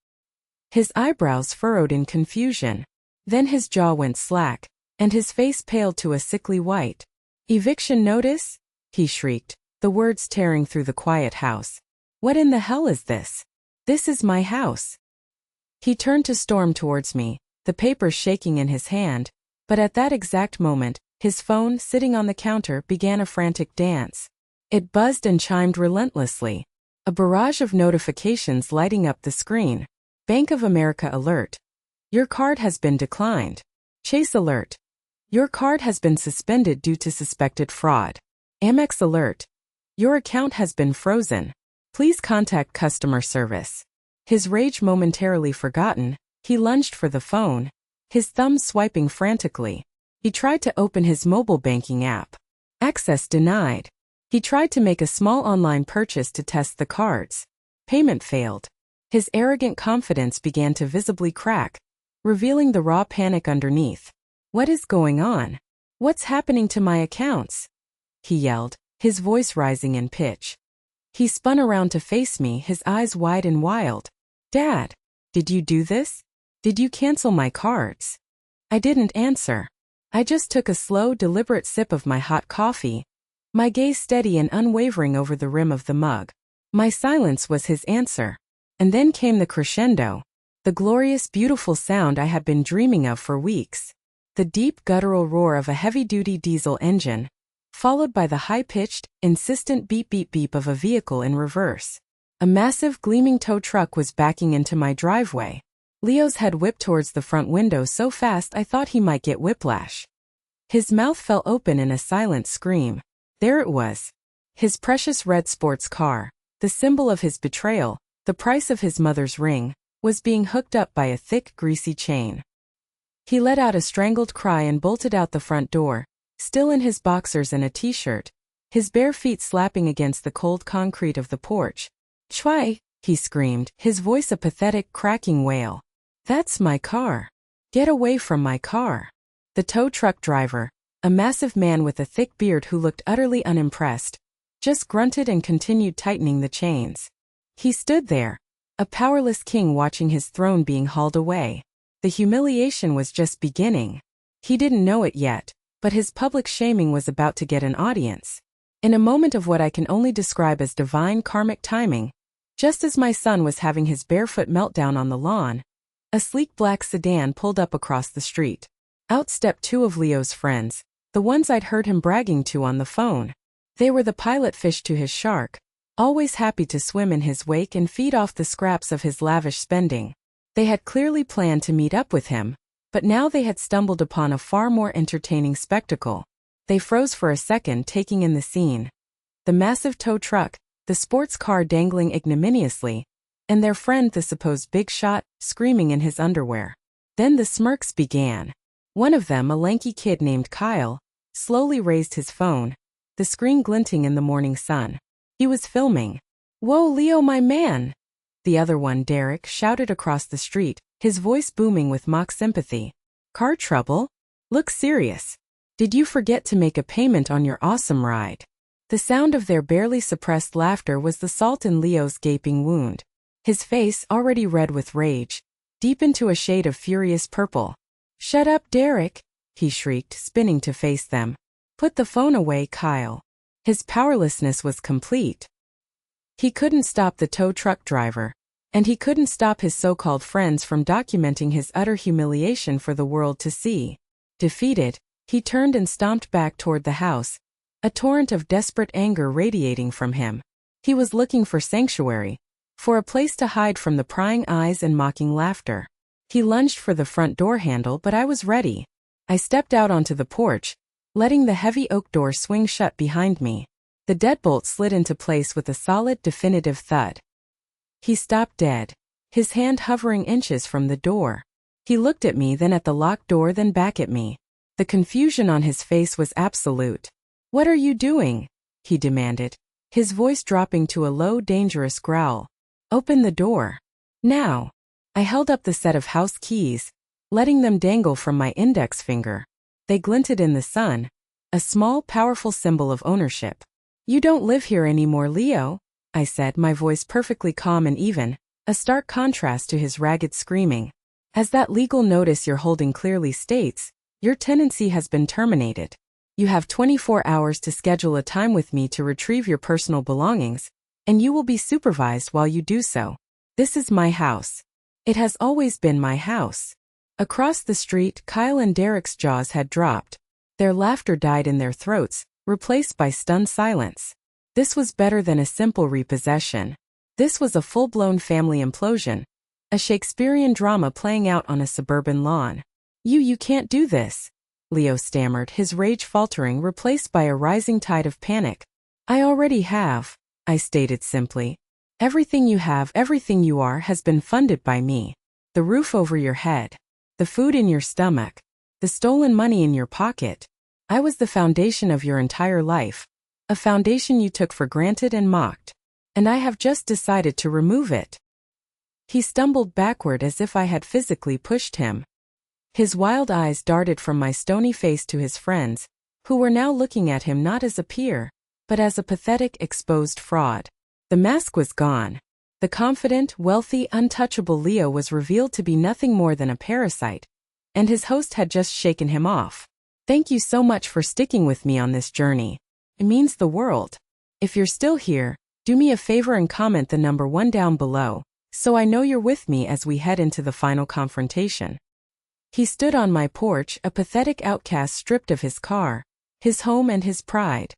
Speaker 1: His eyebrows furrowed in confusion. Then his jaw went slack, and his face paled to a sickly white. "Eviction notice?" he shrieked, the words tearing through the quiet house. "What in the hell is this? This is my house." He turned to storm towards me, the papers shaking in his hand, but at that exact moment, his phone, sitting on the counter, began a frantic dance. It buzzed and chimed relentlessly. A barrage of notifications lighting up the screen. Bank of America alert. Your card has been declined. Chase alert. Your card has been suspended due to suspected fraud. Amex alert. Your account has been frozen. Please contact customer service. His rage momentarily forgotten, he lunged for the phone, his thumb swiping frantically. He tried to open his mobile banking app. Access denied. He tried to make a small online purchase to test the cards. Payment failed. His arrogant confidence began to visibly crack, revealing the raw panic underneath. "What is going on? What's happening to my accounts?" he yelled, his voice rising in pitch. He spun around to face me, his eyes wide and wild. "Dad, did you do this? Did you cancel my cards?" I didn't answer. I just took a slow, deliberate sip of my hot coffee, my gaze steady and unwavering over the rim of the mug. My silence was his answer. And then came the crescendo, the glorious, beautiful sound I had been dreaming of for weeks. The deep, guttural roar of a heavy-duty diesel engine, followed by the high-pitched, insistent beep-beep-beep of a vehicle in reverse. A massive, gleaming tow truck was backing into my driveway. Leo's head whipped towards the front window so fast I thought he might get whiplash. His mouth fell open in a silent scream. There it was. His precious red sports car, the symbol of his betrayal, the price of his mother's ring, was being hooked up by a thick, greasy chain. He let out a strangled cry and bolted out the front door, still in his boxers and a t-shirt, his bare feet slapping against the cold concrete of the porch. "Chwai!" he screamed, his voice a pathetic, cracking wail. "That's my car. Get away from my car." The tow truck driver, a massive man with a thick beard who looked utterly unimpressed, just grunted and continued tightening the chains. He stood there, a powerless king watching his throne being hauled away. The humiliation was just beginning. He didn't know it yet, but his public shaming was about to get an audience. In a moment of what I can only describe as divine karmic timing, just as my son was having his barefoot meltdown on the lawn, a sleek black sedan pulled up across the street. Out stepped two of Leo's friends, the ones I'd heard him bragging to on the phone. They were the pilot fish to his shark, always happy to swim in his wake and feed off the scraps of his lavish spending. They had clearly planned to meet up with him, but now they had stumbled upon a far more entertaining spectacle. They froze for a second, taking in the scene. The massive tow truck, the sports car dangling ignominiously, and their friend, the supposed big shot, screaming in his underwear. Then the smirks began. One of them, a lanky kid named Kyle, slowly raised his phone, the screen glinting in the morning sun. He was filming. "Whoa, Leo, my man!" The other one, Derek, shouted across the street, his voice booming with mock sympathy. "Car trouble? Look serious. Did you forget to make a payment on your awesome ride?" The sound of their barely suppressed laughter was the salt in Leo's gaping wound. His face, already red with rage, deepened to a shade of furious purple. "Shut up, Derek," he shrieked, spinning to face them. "Put the phone away, Kyle." His powerlessness was complete. He couldn't stop the tow truck driver, and he couldn't stop his so-called friends from documenting his utter humiliation for the world to see. Defeated, he turned and stomped back toward the house, a torrent of desperate anger radiating from him. He was looking for sanctuary, for a place to hide from the prying eyes and mocking laughter. He lunged for the front door handle, but I was ready. I stepped out onto the porch, letting the heavy oak door swing shut behind me. The deadbolt slid into place with a solid, definitive thud. He stopped dead, his hand hovering inches from the door. He looked at me, then at the locked door, then back at me. The confusion on his face was absolute. "What are you doing?" he demanded, his voice dropping to a low, dangerous growl. "Open the door. Now." I held up the set of house keys, letting them dangle from my index finger. They glinted in the sun, a small, powerful symbol of ownership. "You don't live here anymore, Leo," I said, my voice perfectly calm and even, a stark contrast to his ragged screaming. "As that legal notice you're holding clearly states, your tenancy has been terminated. You have 24 hours to schedule a time with me to retrieve your personal belongings, and you will be supervised while you do so. This is my house. It has always been my house." Across the street, Kyle and Derek's jaws had dropped. Their laughter died in their throats, replaced by stunned silence. This was better than a simple repossession. This was a full-blown family implosion, a Shakespearean drama playing out on a suburban lawn. You can't do this," Leo stammered, his rage faltering, replaced by a rising tide of panic. "I already have," I stated simply. "Everything you have, everything you are, has been funded by me. The roof over your head, the food in your stomach, the stolen money in your pocket. I was the foundation of your entire life, a foundation you took for granted and mocked. And I have just decided to remove it." He stumbled backward as if I had physically pushed him. His wild eyes darted from my stony face to his friends, who were now looking at him not as a peer, but as a pathetic, exposed fraud. The mask was gone. The confident, wealthy, untouchable Leo was revealed to be nothing more than a parasite, and his host had just shaken him off. "Thank you so much for sticking with me on this journey. It means the world. If you're still here, do me a favor and comment the number 1 down below, so I know you're with me as we head into the final confrontation." He stood on my porch, a pathetic outcast stripped of his car, his home and his pride.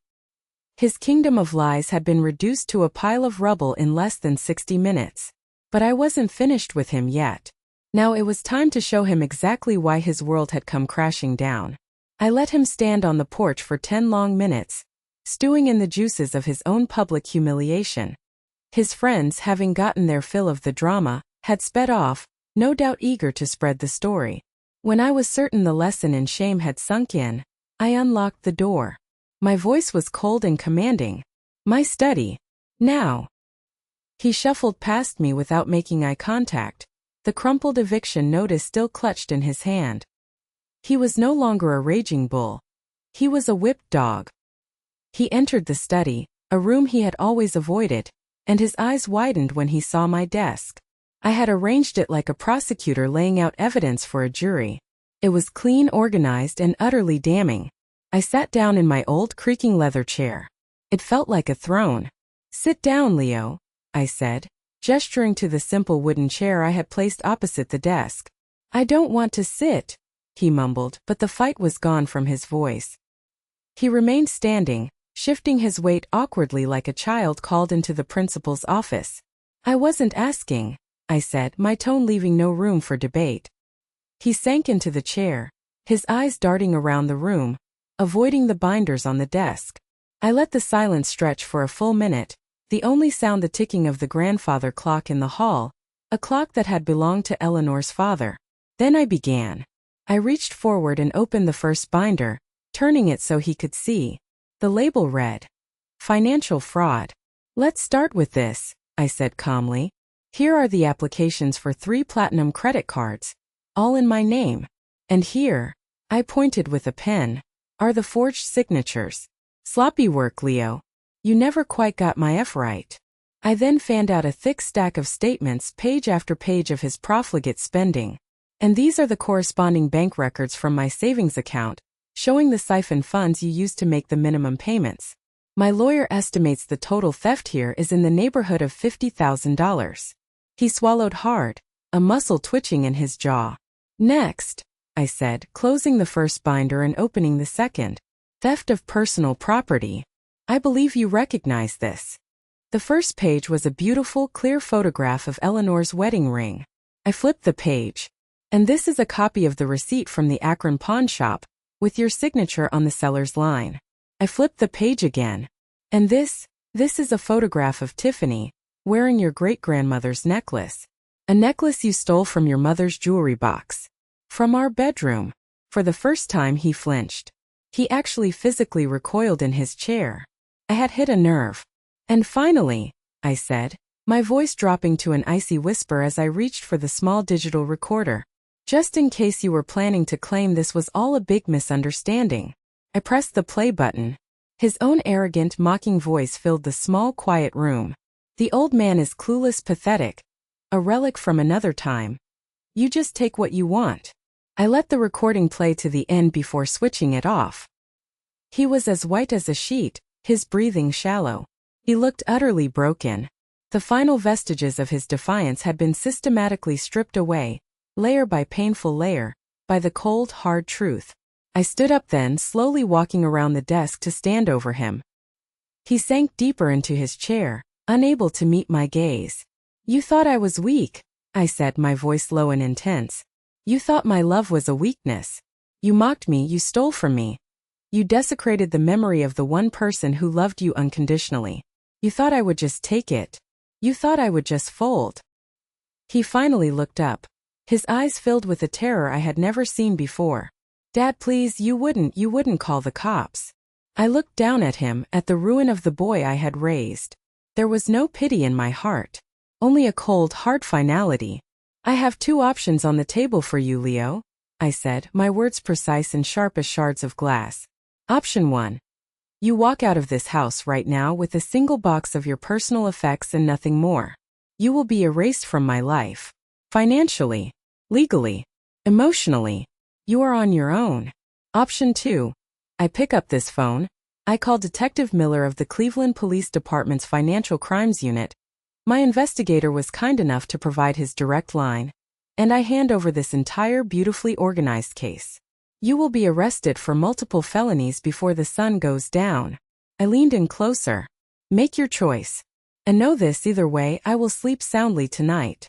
Speaker 1: His kingdom of lies had been reduced to a pile of rubble in less than 60 minutes. But I wasn't finished with him yet. Now it was time to show him exactly why his world had come crashing down. I let him stand on the porch for 10 long minutes, stewing in the juices of his own public humiliation. His friends, having gotten their fill of the drama, had sped off, no doubt eager to spread the story. When I was certain the lesson in shame had sunk in, I unlocked the door. My voice was cold and commanding. "My study. Now." He shuffled past me without making eye contact, the crumpled eviction notice still clutched in his hand. He was no longer a raging bull. He was a whipped dog. He entered the study, a room he had always avoided, and his eyes widened when he saw my desk. I had arranged it like a prosecutor laying out evidence for a jury. It was clean, organized, and utterly damning. I sat down in my old creaking leather chair. It felt like a throne. "Sit down, Leo," I said, gesturing to the simple wooden chair I had placed opposite the desk. "I don't want to sit," he mumbled, but the fight was gone from his voice. He remained standing, shifting his weight awkwardly like a child called into the principal's office. "I wasn't asking," I said, my tone leaving no room for debate. He sank into the chair, his eyes darting around the room, avoiding the binders on the desk. I let the silence stretch for a full minute, the only sound the ticking of the grandfather clock in the hall, a clock that had belonged to Eleanor's father. Then I began. I reached forward and opened the first binder, turning it so he could see. The label read, "Financial fraud." "Let's start with this," I said calmly. "Here are the applications for 3 platinum credit cards, all in my name. And here," I pointed with a pen, "are the forged signatures. Sloppy work, Leo. You never quite got my F right." I then fanned out a thick stack of statements, page after page of his profligate spending. "And these are the corresponding bank records from my savings account, showing the siphoned funds you used to make the minimum payments. My lawyer estimates the total theft here is in the neighborhood of $50,000. He swallowed hard, a muscle twitching in his jaw. "Next," I said, closing the first binder and opening the second. "Theft of personal property. I believe you recognize this." The first page was a beautiful, clear photograph of Eleanor's wedding ring. I flipped the page. "And this is a copy of the receipt from the Akron pawn shop, with your signature on the seller's line." I flipped the page again. "And this is a photograph of Tiffany, wearing your great-grandmother's necklace. A necklace you stole from your mother's jewelry box. From our bedroom." For the first time he flinched. He actually physically recoiled in his chair. I had hit a nerve. "And finally," I said, my voice dropping to an icy whisper as I reached for the small digital recorder, "just in case you were planning to claim this was all a big misunderstanding." I pressed the play button. His own arrogant, mocking voice filled the small, quiet room. "The old man is clueless, pathetic. A relic from another time. You just take what you want." I let the recording play to the end before switching it off. He was as white as a sheet, his breathing shallow. He looked utterly broken. The final vestiges of his defiance had been systematically stripped away, layer by painful layer, by the cold, hard truth. I stood up then, slowly walking around the desk to stand over him. He sank deeper into his chair, unable to meet my gaze. "You thought I was weak," I said, my voice low and intense. "You thought my love was a weakness. You mocked me, you stole from me. You desecrated the memory of the one person who loved you unconditionally. You thought I would just take it. You thought I would just fold." He finally looked up. His eyes filled with a terror I had never seen before. "Dad, please, you wouldn't call the cops." I looked down at him, at the ruin of the boy I had raised. There was no pity in my heart. Only a cold, hard finality. "I have 2 options on the table for you, Leo," I said, my words precise and sharp as shards of glass. "Option 1. You walk out of this house right now with a single box of your personal effects and nothing more. You will be erased from my life. Financially, legally, emotionally. You are on your own. Option 2. I pick up this phone. I call Detective Miller of the Cleveland Police Department's Financial Crimes Unit. My investigator was kind enough to provide his direct line. And I hand over this entire beautifully organized case. You will be arrested for multiple felonies before the sun goes down." I leaned in closer. "Make your choice. And know this, either way, I will sleep soundly tonight."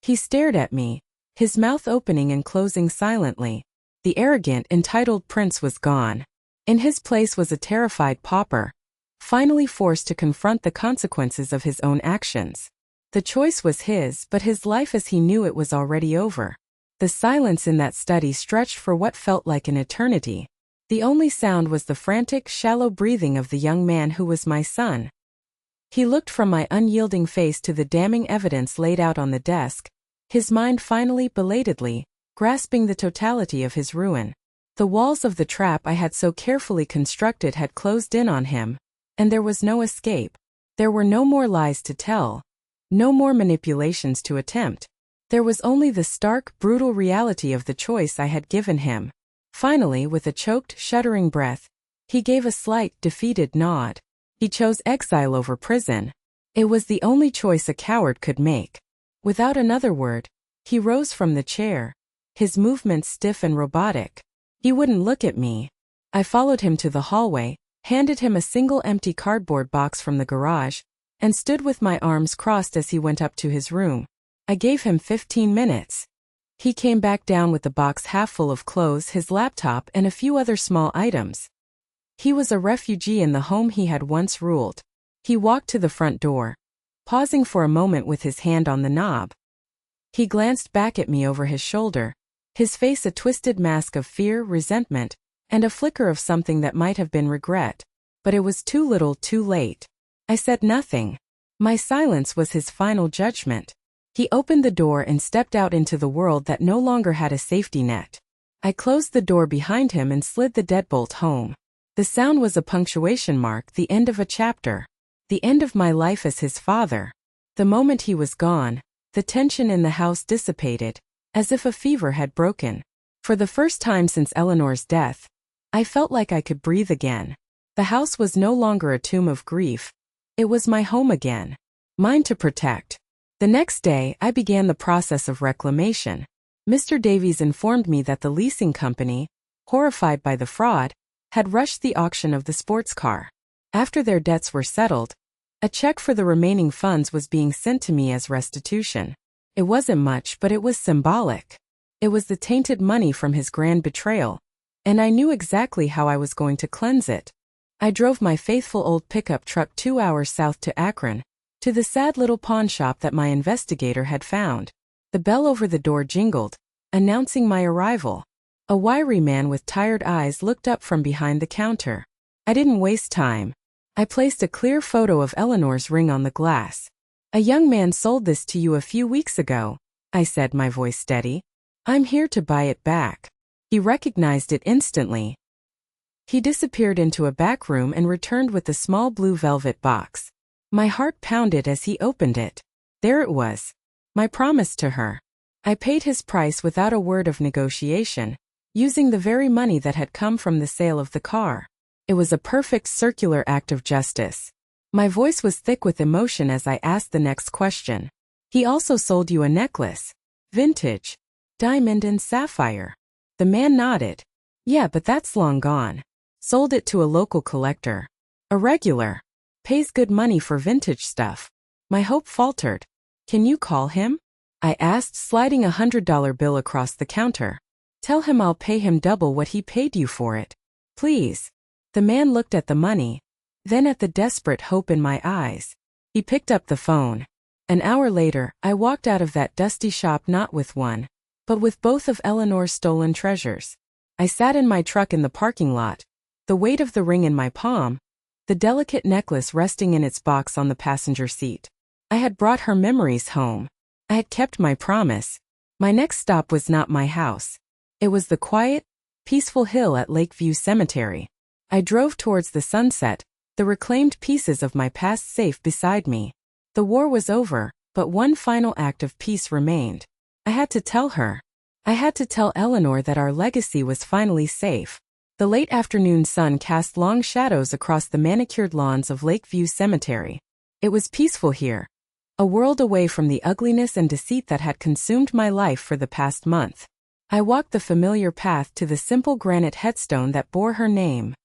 Speaker 1: He stared at me, his mouth opening and closing silently. The arrogant, entitled prince was gone. In his place was a terrified pauper, finally forced to confront the consequences of his own actions. The choice was his, but his life as he knew it was already over. The silence in that study stretched for what felt like an eternity. The only sound was the frantic, shallow breathing of the young man who was my son. He looked from my unyielding face to the damning evidence laid out on the desk, his mind finally, belatedly, grasping the totality of his ruin. The walls of the trap I had so carefully constructed had closed in on him, and there was no escape. There were no more lies to tell, no more manipulations to attempt. There was only the stark, brutal reality of the choice I had given him. Finally, with a choked, shuddering breath, he gave a slight, defeated nod. He chose exile over prison. It was the only choice a coward could make. Without another word, he rose from the chair, his movements stiff and robotic. He wouldn't look at me. I followed him to the hallway, handed him a single empty cardboard box from the garage, and stood with my arms crossed as he went up to his room. I gave him 15 minutes. He came back down with the box half full of clothes, his laptop, and a few other small items. He was a refugee in the home he had once ruled. He walked to the front door, pausing for a moment with his hand on the knob. He glanced back at me over his shoulder, his face a twisted mask of fear, resentment, and a flicker of something that might have been regret. But it was too little, too late. I said nothing. My silence was his final judgment. He opened the door and stepped out into the world that no longer had a safety net. I closed the door behind him and slid the deadbolt home. The sound was a punctuation mark, the end of a chapter. The end of my life as his father. The moment he was gone, the tension in the house dissipated, as if a fever had broken. For the first time since Eleanor's death, I felt like I could breathe again. The house was no longer a tomb of grief. It was my home again. Mine to protect. The next day, I began the process of reclamation. Mr. Davies informed me that the leasing company, horrified by the fraud, had rushed the auction of the sports car. After their debts were settled, a check for the remaining funds was being sent to me as restitution. It wasn't much, but it was symbolic. It was the tainted money from his grand betrayal, and I knew exactly how I was going to cleanse it. I drove my faithful old pickup truck 2 hours south to Akron, to the sad little pawn shop that my investigator had found. The bell over the door jingled, announcing my arrival. A wiry man with tired eyes looked up from behind the counter. I didn't waste time. I placed a clear photo of Eleanor's ring on the glass. "A young man sold this to you a few weeks ago," I said, my voice steady. "I'm here to buy it back." He recognized it instantly. He disappeared into a back room and returned with the small blue velvet box. My heart pounded as he opened it. There it was. My promise to her. I paid his price without a word of negotiation, using the very money that had come from the sale of the car. It was a perfect circular act of justice. My voice was thick with emotion as I asked the next question. "He also sold you a necklace. Vintage. Diamond and sapphire." The man nodded. "Yeah, but that's long gone. Sold it to a local collector. A regular. Pays good money for vintage stuff." My hope faltered. "Can you call him?" I asked, sliding a $100 bill across the counter. "Tell him I'll pay him double what he paid you for it. Please." The man looked at the money, then at the desperate hope in my eyes. He picked up the phone. An hour later, I walked out of that dusty shop not with one, but with both of Eleanor's stolen treasures. I sat in my truck in the parking lot, the weight of the ring in my palm, the delicate necklace resting in its box on the passenger seat. I had brought her memories home. I had kept my promise. My next stop was not my house. It was the quiet, peaceful hill at Lakeview Cemetery. I drove towards the sunset, the reclaimed pieces of my past safe beside me. The war was over, but one final act of peace remained. I had to tell her. I had to tell Eleanor that our legacy was finally safe. The late afternoon sun cast long shadows across the manicured lawns of Lakeview Cemetery. It was peaceful here, a world away from the ugliness and deceit that had consumed my life for the past month. I walked the familiar path to the simple granite headstone that bore her name,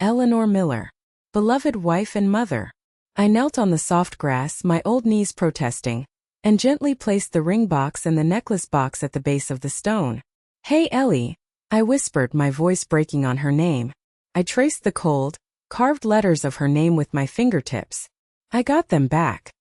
Speaker 1: Eleanor Miller, beloved wife and mother. I knelt on the soft grass, my old knees protesting, and gently placed the ring box and the necklace box at the base of the stone. "Hey Ellie," I whispered, my voice breaking on her name. I traced the cold, carved letters of her name with my fingertips. "I got them back.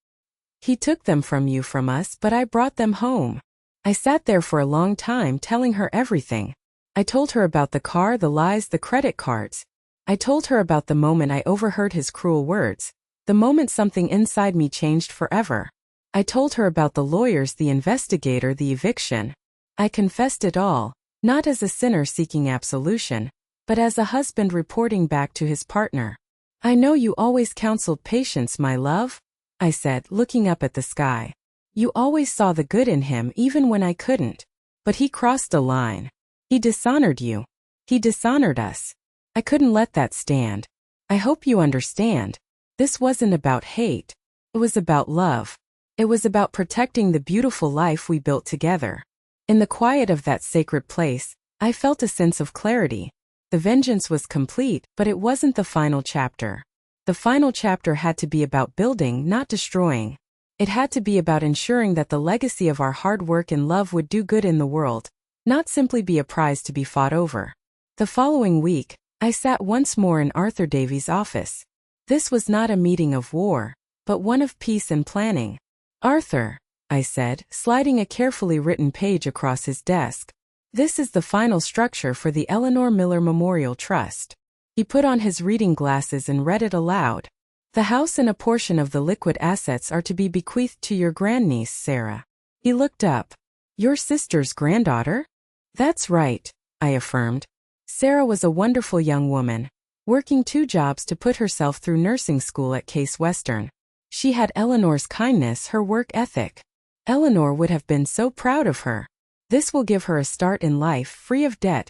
Speaker 1: He took them from us, but I brought them home." I sat there for a long time telling her everything. I told her about the car, the lies, the credit cards. I told her about the moment I overheard his cruel words, the moment something inside me changed forever. I told her about the lawyers, the investigator, the eviction. I confessed it all. Not as a sinner seeking absolution, but as a husband reporting back to his partner. "I know you always counseled patience, my love," I said, looking up at the sky. "You always saw the good in him even when I couldn't. But he crossed a line. He dishonored you. He dishonored us. I couldn't let that stand. I hope you understand. This wasn't about hate. It was about love. It was about protecting the beautiful life we built together." In the quiet of that sacred place, I felt a sense of clarity. The vengeance was complete, but it wasn't the final chapter. The final chapter had to be about building, not destroying. It had to be about ensuring that the legacy of our hard work and love would do good in the world, not simply be a prize to be fought over. The following week, I sat once more in Arthur Davies' office. This was not a meeting of war, but one of peace and planning. "Arthur," I said, sliding a carefully written page across his desk, "this is the final structure for the Eleanor Miller Memorial Trust." He put on his reading glasses and read it aloud. "The house and a portion of the liquid assets are to be bequeathed to your grandniece, Sarah." He looked up. "Your sister's granddaughter?" "That's right," I affirmed. Sarah was a wonderful young woman, working 2 jobs to put herself through nursing school at Case Western. She had Eleanor's kindness, her work ethic. Eleanor would have been so proud of her. This will give her a start in life free of debt,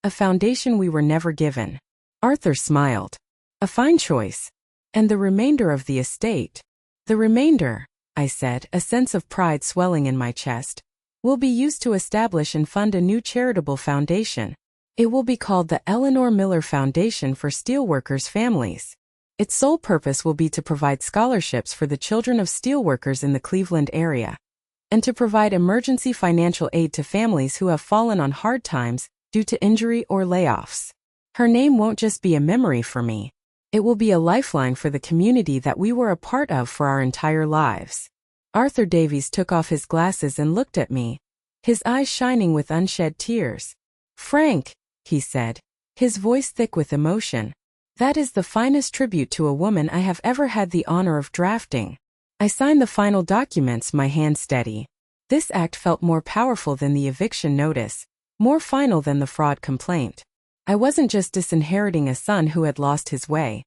Speaker 1: a foundation we were never given. Arthur smiled. "A fine choice. And the remainder of the estate?" "The remainder," I said, a sense of pride swelling in my chest, "will be used to establish and fund a new charitable foundation. It will be called the Eleanor Miller Foundation for Steelworkers' Families. Its sole purpose will be to provide scholarships for the children of steelworkers in the Cleveland area, and to provide emergency financial aid to families who have fallen on hard times due to injury or layoffs. Her name won't just be a memory for me. It will be a lifeline for the community that we were a part of for our entire lives." Arthur Davies took off his glasses and looked at me, his eyes shining with unshed tears. "Frank," he said, his voice thick with emotion, "that is the finest tribute to a woman I have ever had the honor of drafting." I signed the final documents, my hand steady. This act felt more powerful than the eviction notice, more final than the fraud complaint. I wasn't just disinheriting a son who had lost his way.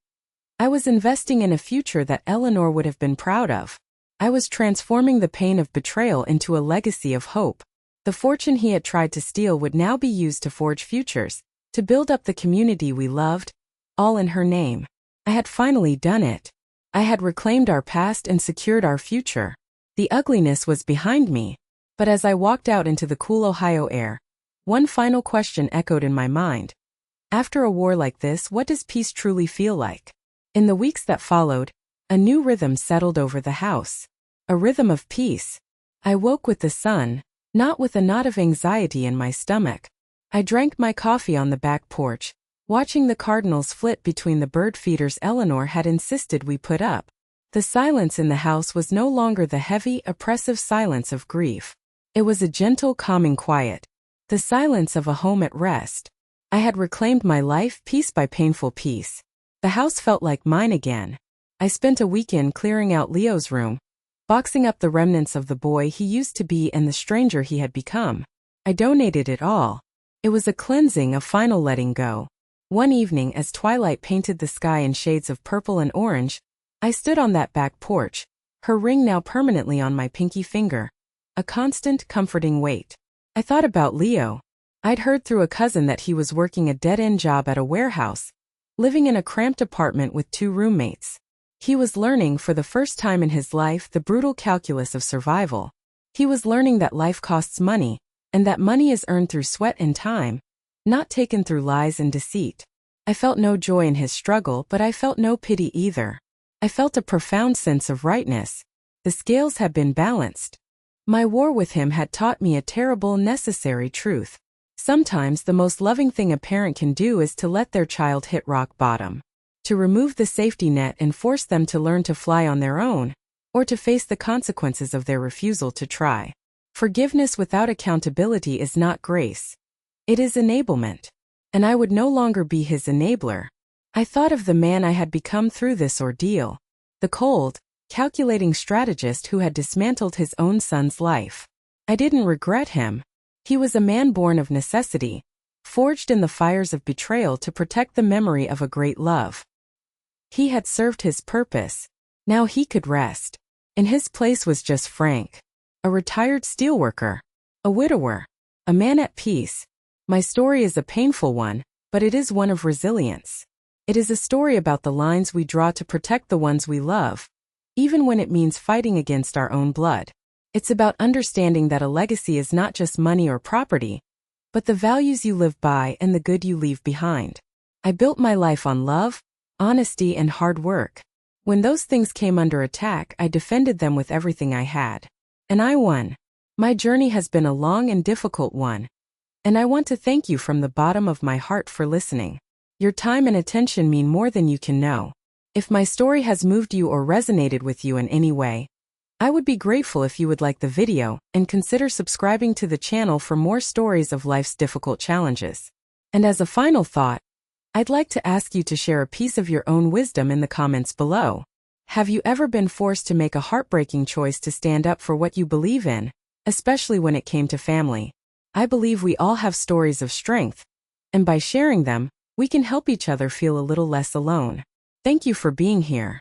Speaker 1: I was investing in a future that Eleanor would have been proud of. I was transforming the pain of betrayal into a legacy of hope. The fortune he had tried to steal would now be used to forge futures, to build up the community we loved, all in her name. I had finally done it. I had reclaimed our past and secured our future. The ugliness was behind me. But as I walked out into the cool Ohio air, one final question echoed in my mind. After a war like this, what does peace truly feel like? In the weeks that followed, a new rhythm settled over the house. A rhythm of peace. I woke with the sun, not with a knot of anxiety in my stomach. I drank my coffee on the back porch, watching the cardinals flit between the bird feeders Eleanor had insisted we put up. The silence in the house was no longer the heavy, oppressive silence of grief. It was a gentle, calming quiet. The silence of a home at rest. I had reclaimed my life piece by painful piece. The house felt like mine again. I spent a weekend clearing out Leo's room, boxing up the remnants of the boy he used to be and the stranger he had become. I donated it all. It was a cleansing, a final letting go. One evening, as twilight painted the sky in shades of purple and orange, I stood on that back porch, her ring now permanently on my pinky finger. A constant, comforting weight. I thought about Leo. I'd heard through a cousin that he was working a dead-end job at a warehouse, living in a cramped apartment with 2 roommates. He was learning for the first time in his life the brutal calculus of survival. He was learning that life costs money, and that money is earned through sweat and time, not taken through lies and deceit. I felt no joy in his struggle, but I felt no pity either. I felt a profound sense of rightness. The scales had been balanced. My war with him had taught me a terrible, necessary truth. Sometimes the most loving thing a parent can do is to let their child hit rock bottom, to remove the safety net and force them to learn to fly on their own, or to face the consequences of their refusal to try. Forgiveness without accountability is not grace. It is enablement. And I would no longer be his enabler. I thought of the man I had become through this ordeal. The cold, calculating strategist who had dismantled his own son's life. I didn't regret him. He was a man born of necessity, forged in the fires of betrayal to protect the memory of a great love. He had served his purpose. Now he could rest. In his place was just Frank, a retired steelworker, a widower, a man at peace. My story is a painful one, but it is one of resilience. It is a story about the lines we draw to protect the ones we love, even when it means fighting against our own blood. It's about understanding that a legacy is not just money or property, but the values you live by and the good you leave behind. I built my life on love, honesty, and hard work. When those things came under attack, I defended them with everything I had. And I won. My journey has been a long and difficult one. And I want to thank you from the bottom of my heart for listening. Your time and attention mean more than you can know. If my story has moved you or resonated with you in any way, I would be grateful if you would like the video and consider subscribing to the channel for more stories of life's difficult challenges. And as a final thought, I'd like to ask you to share a piece of your own wisdom in the comments below. Have you ever been forced to make a heartbreaking choice to stand up for what you believe in, especially when it came to family? I believe we all have stories of strength, and by sharing them, we can help each other feel a little less alone. Thank you for being here.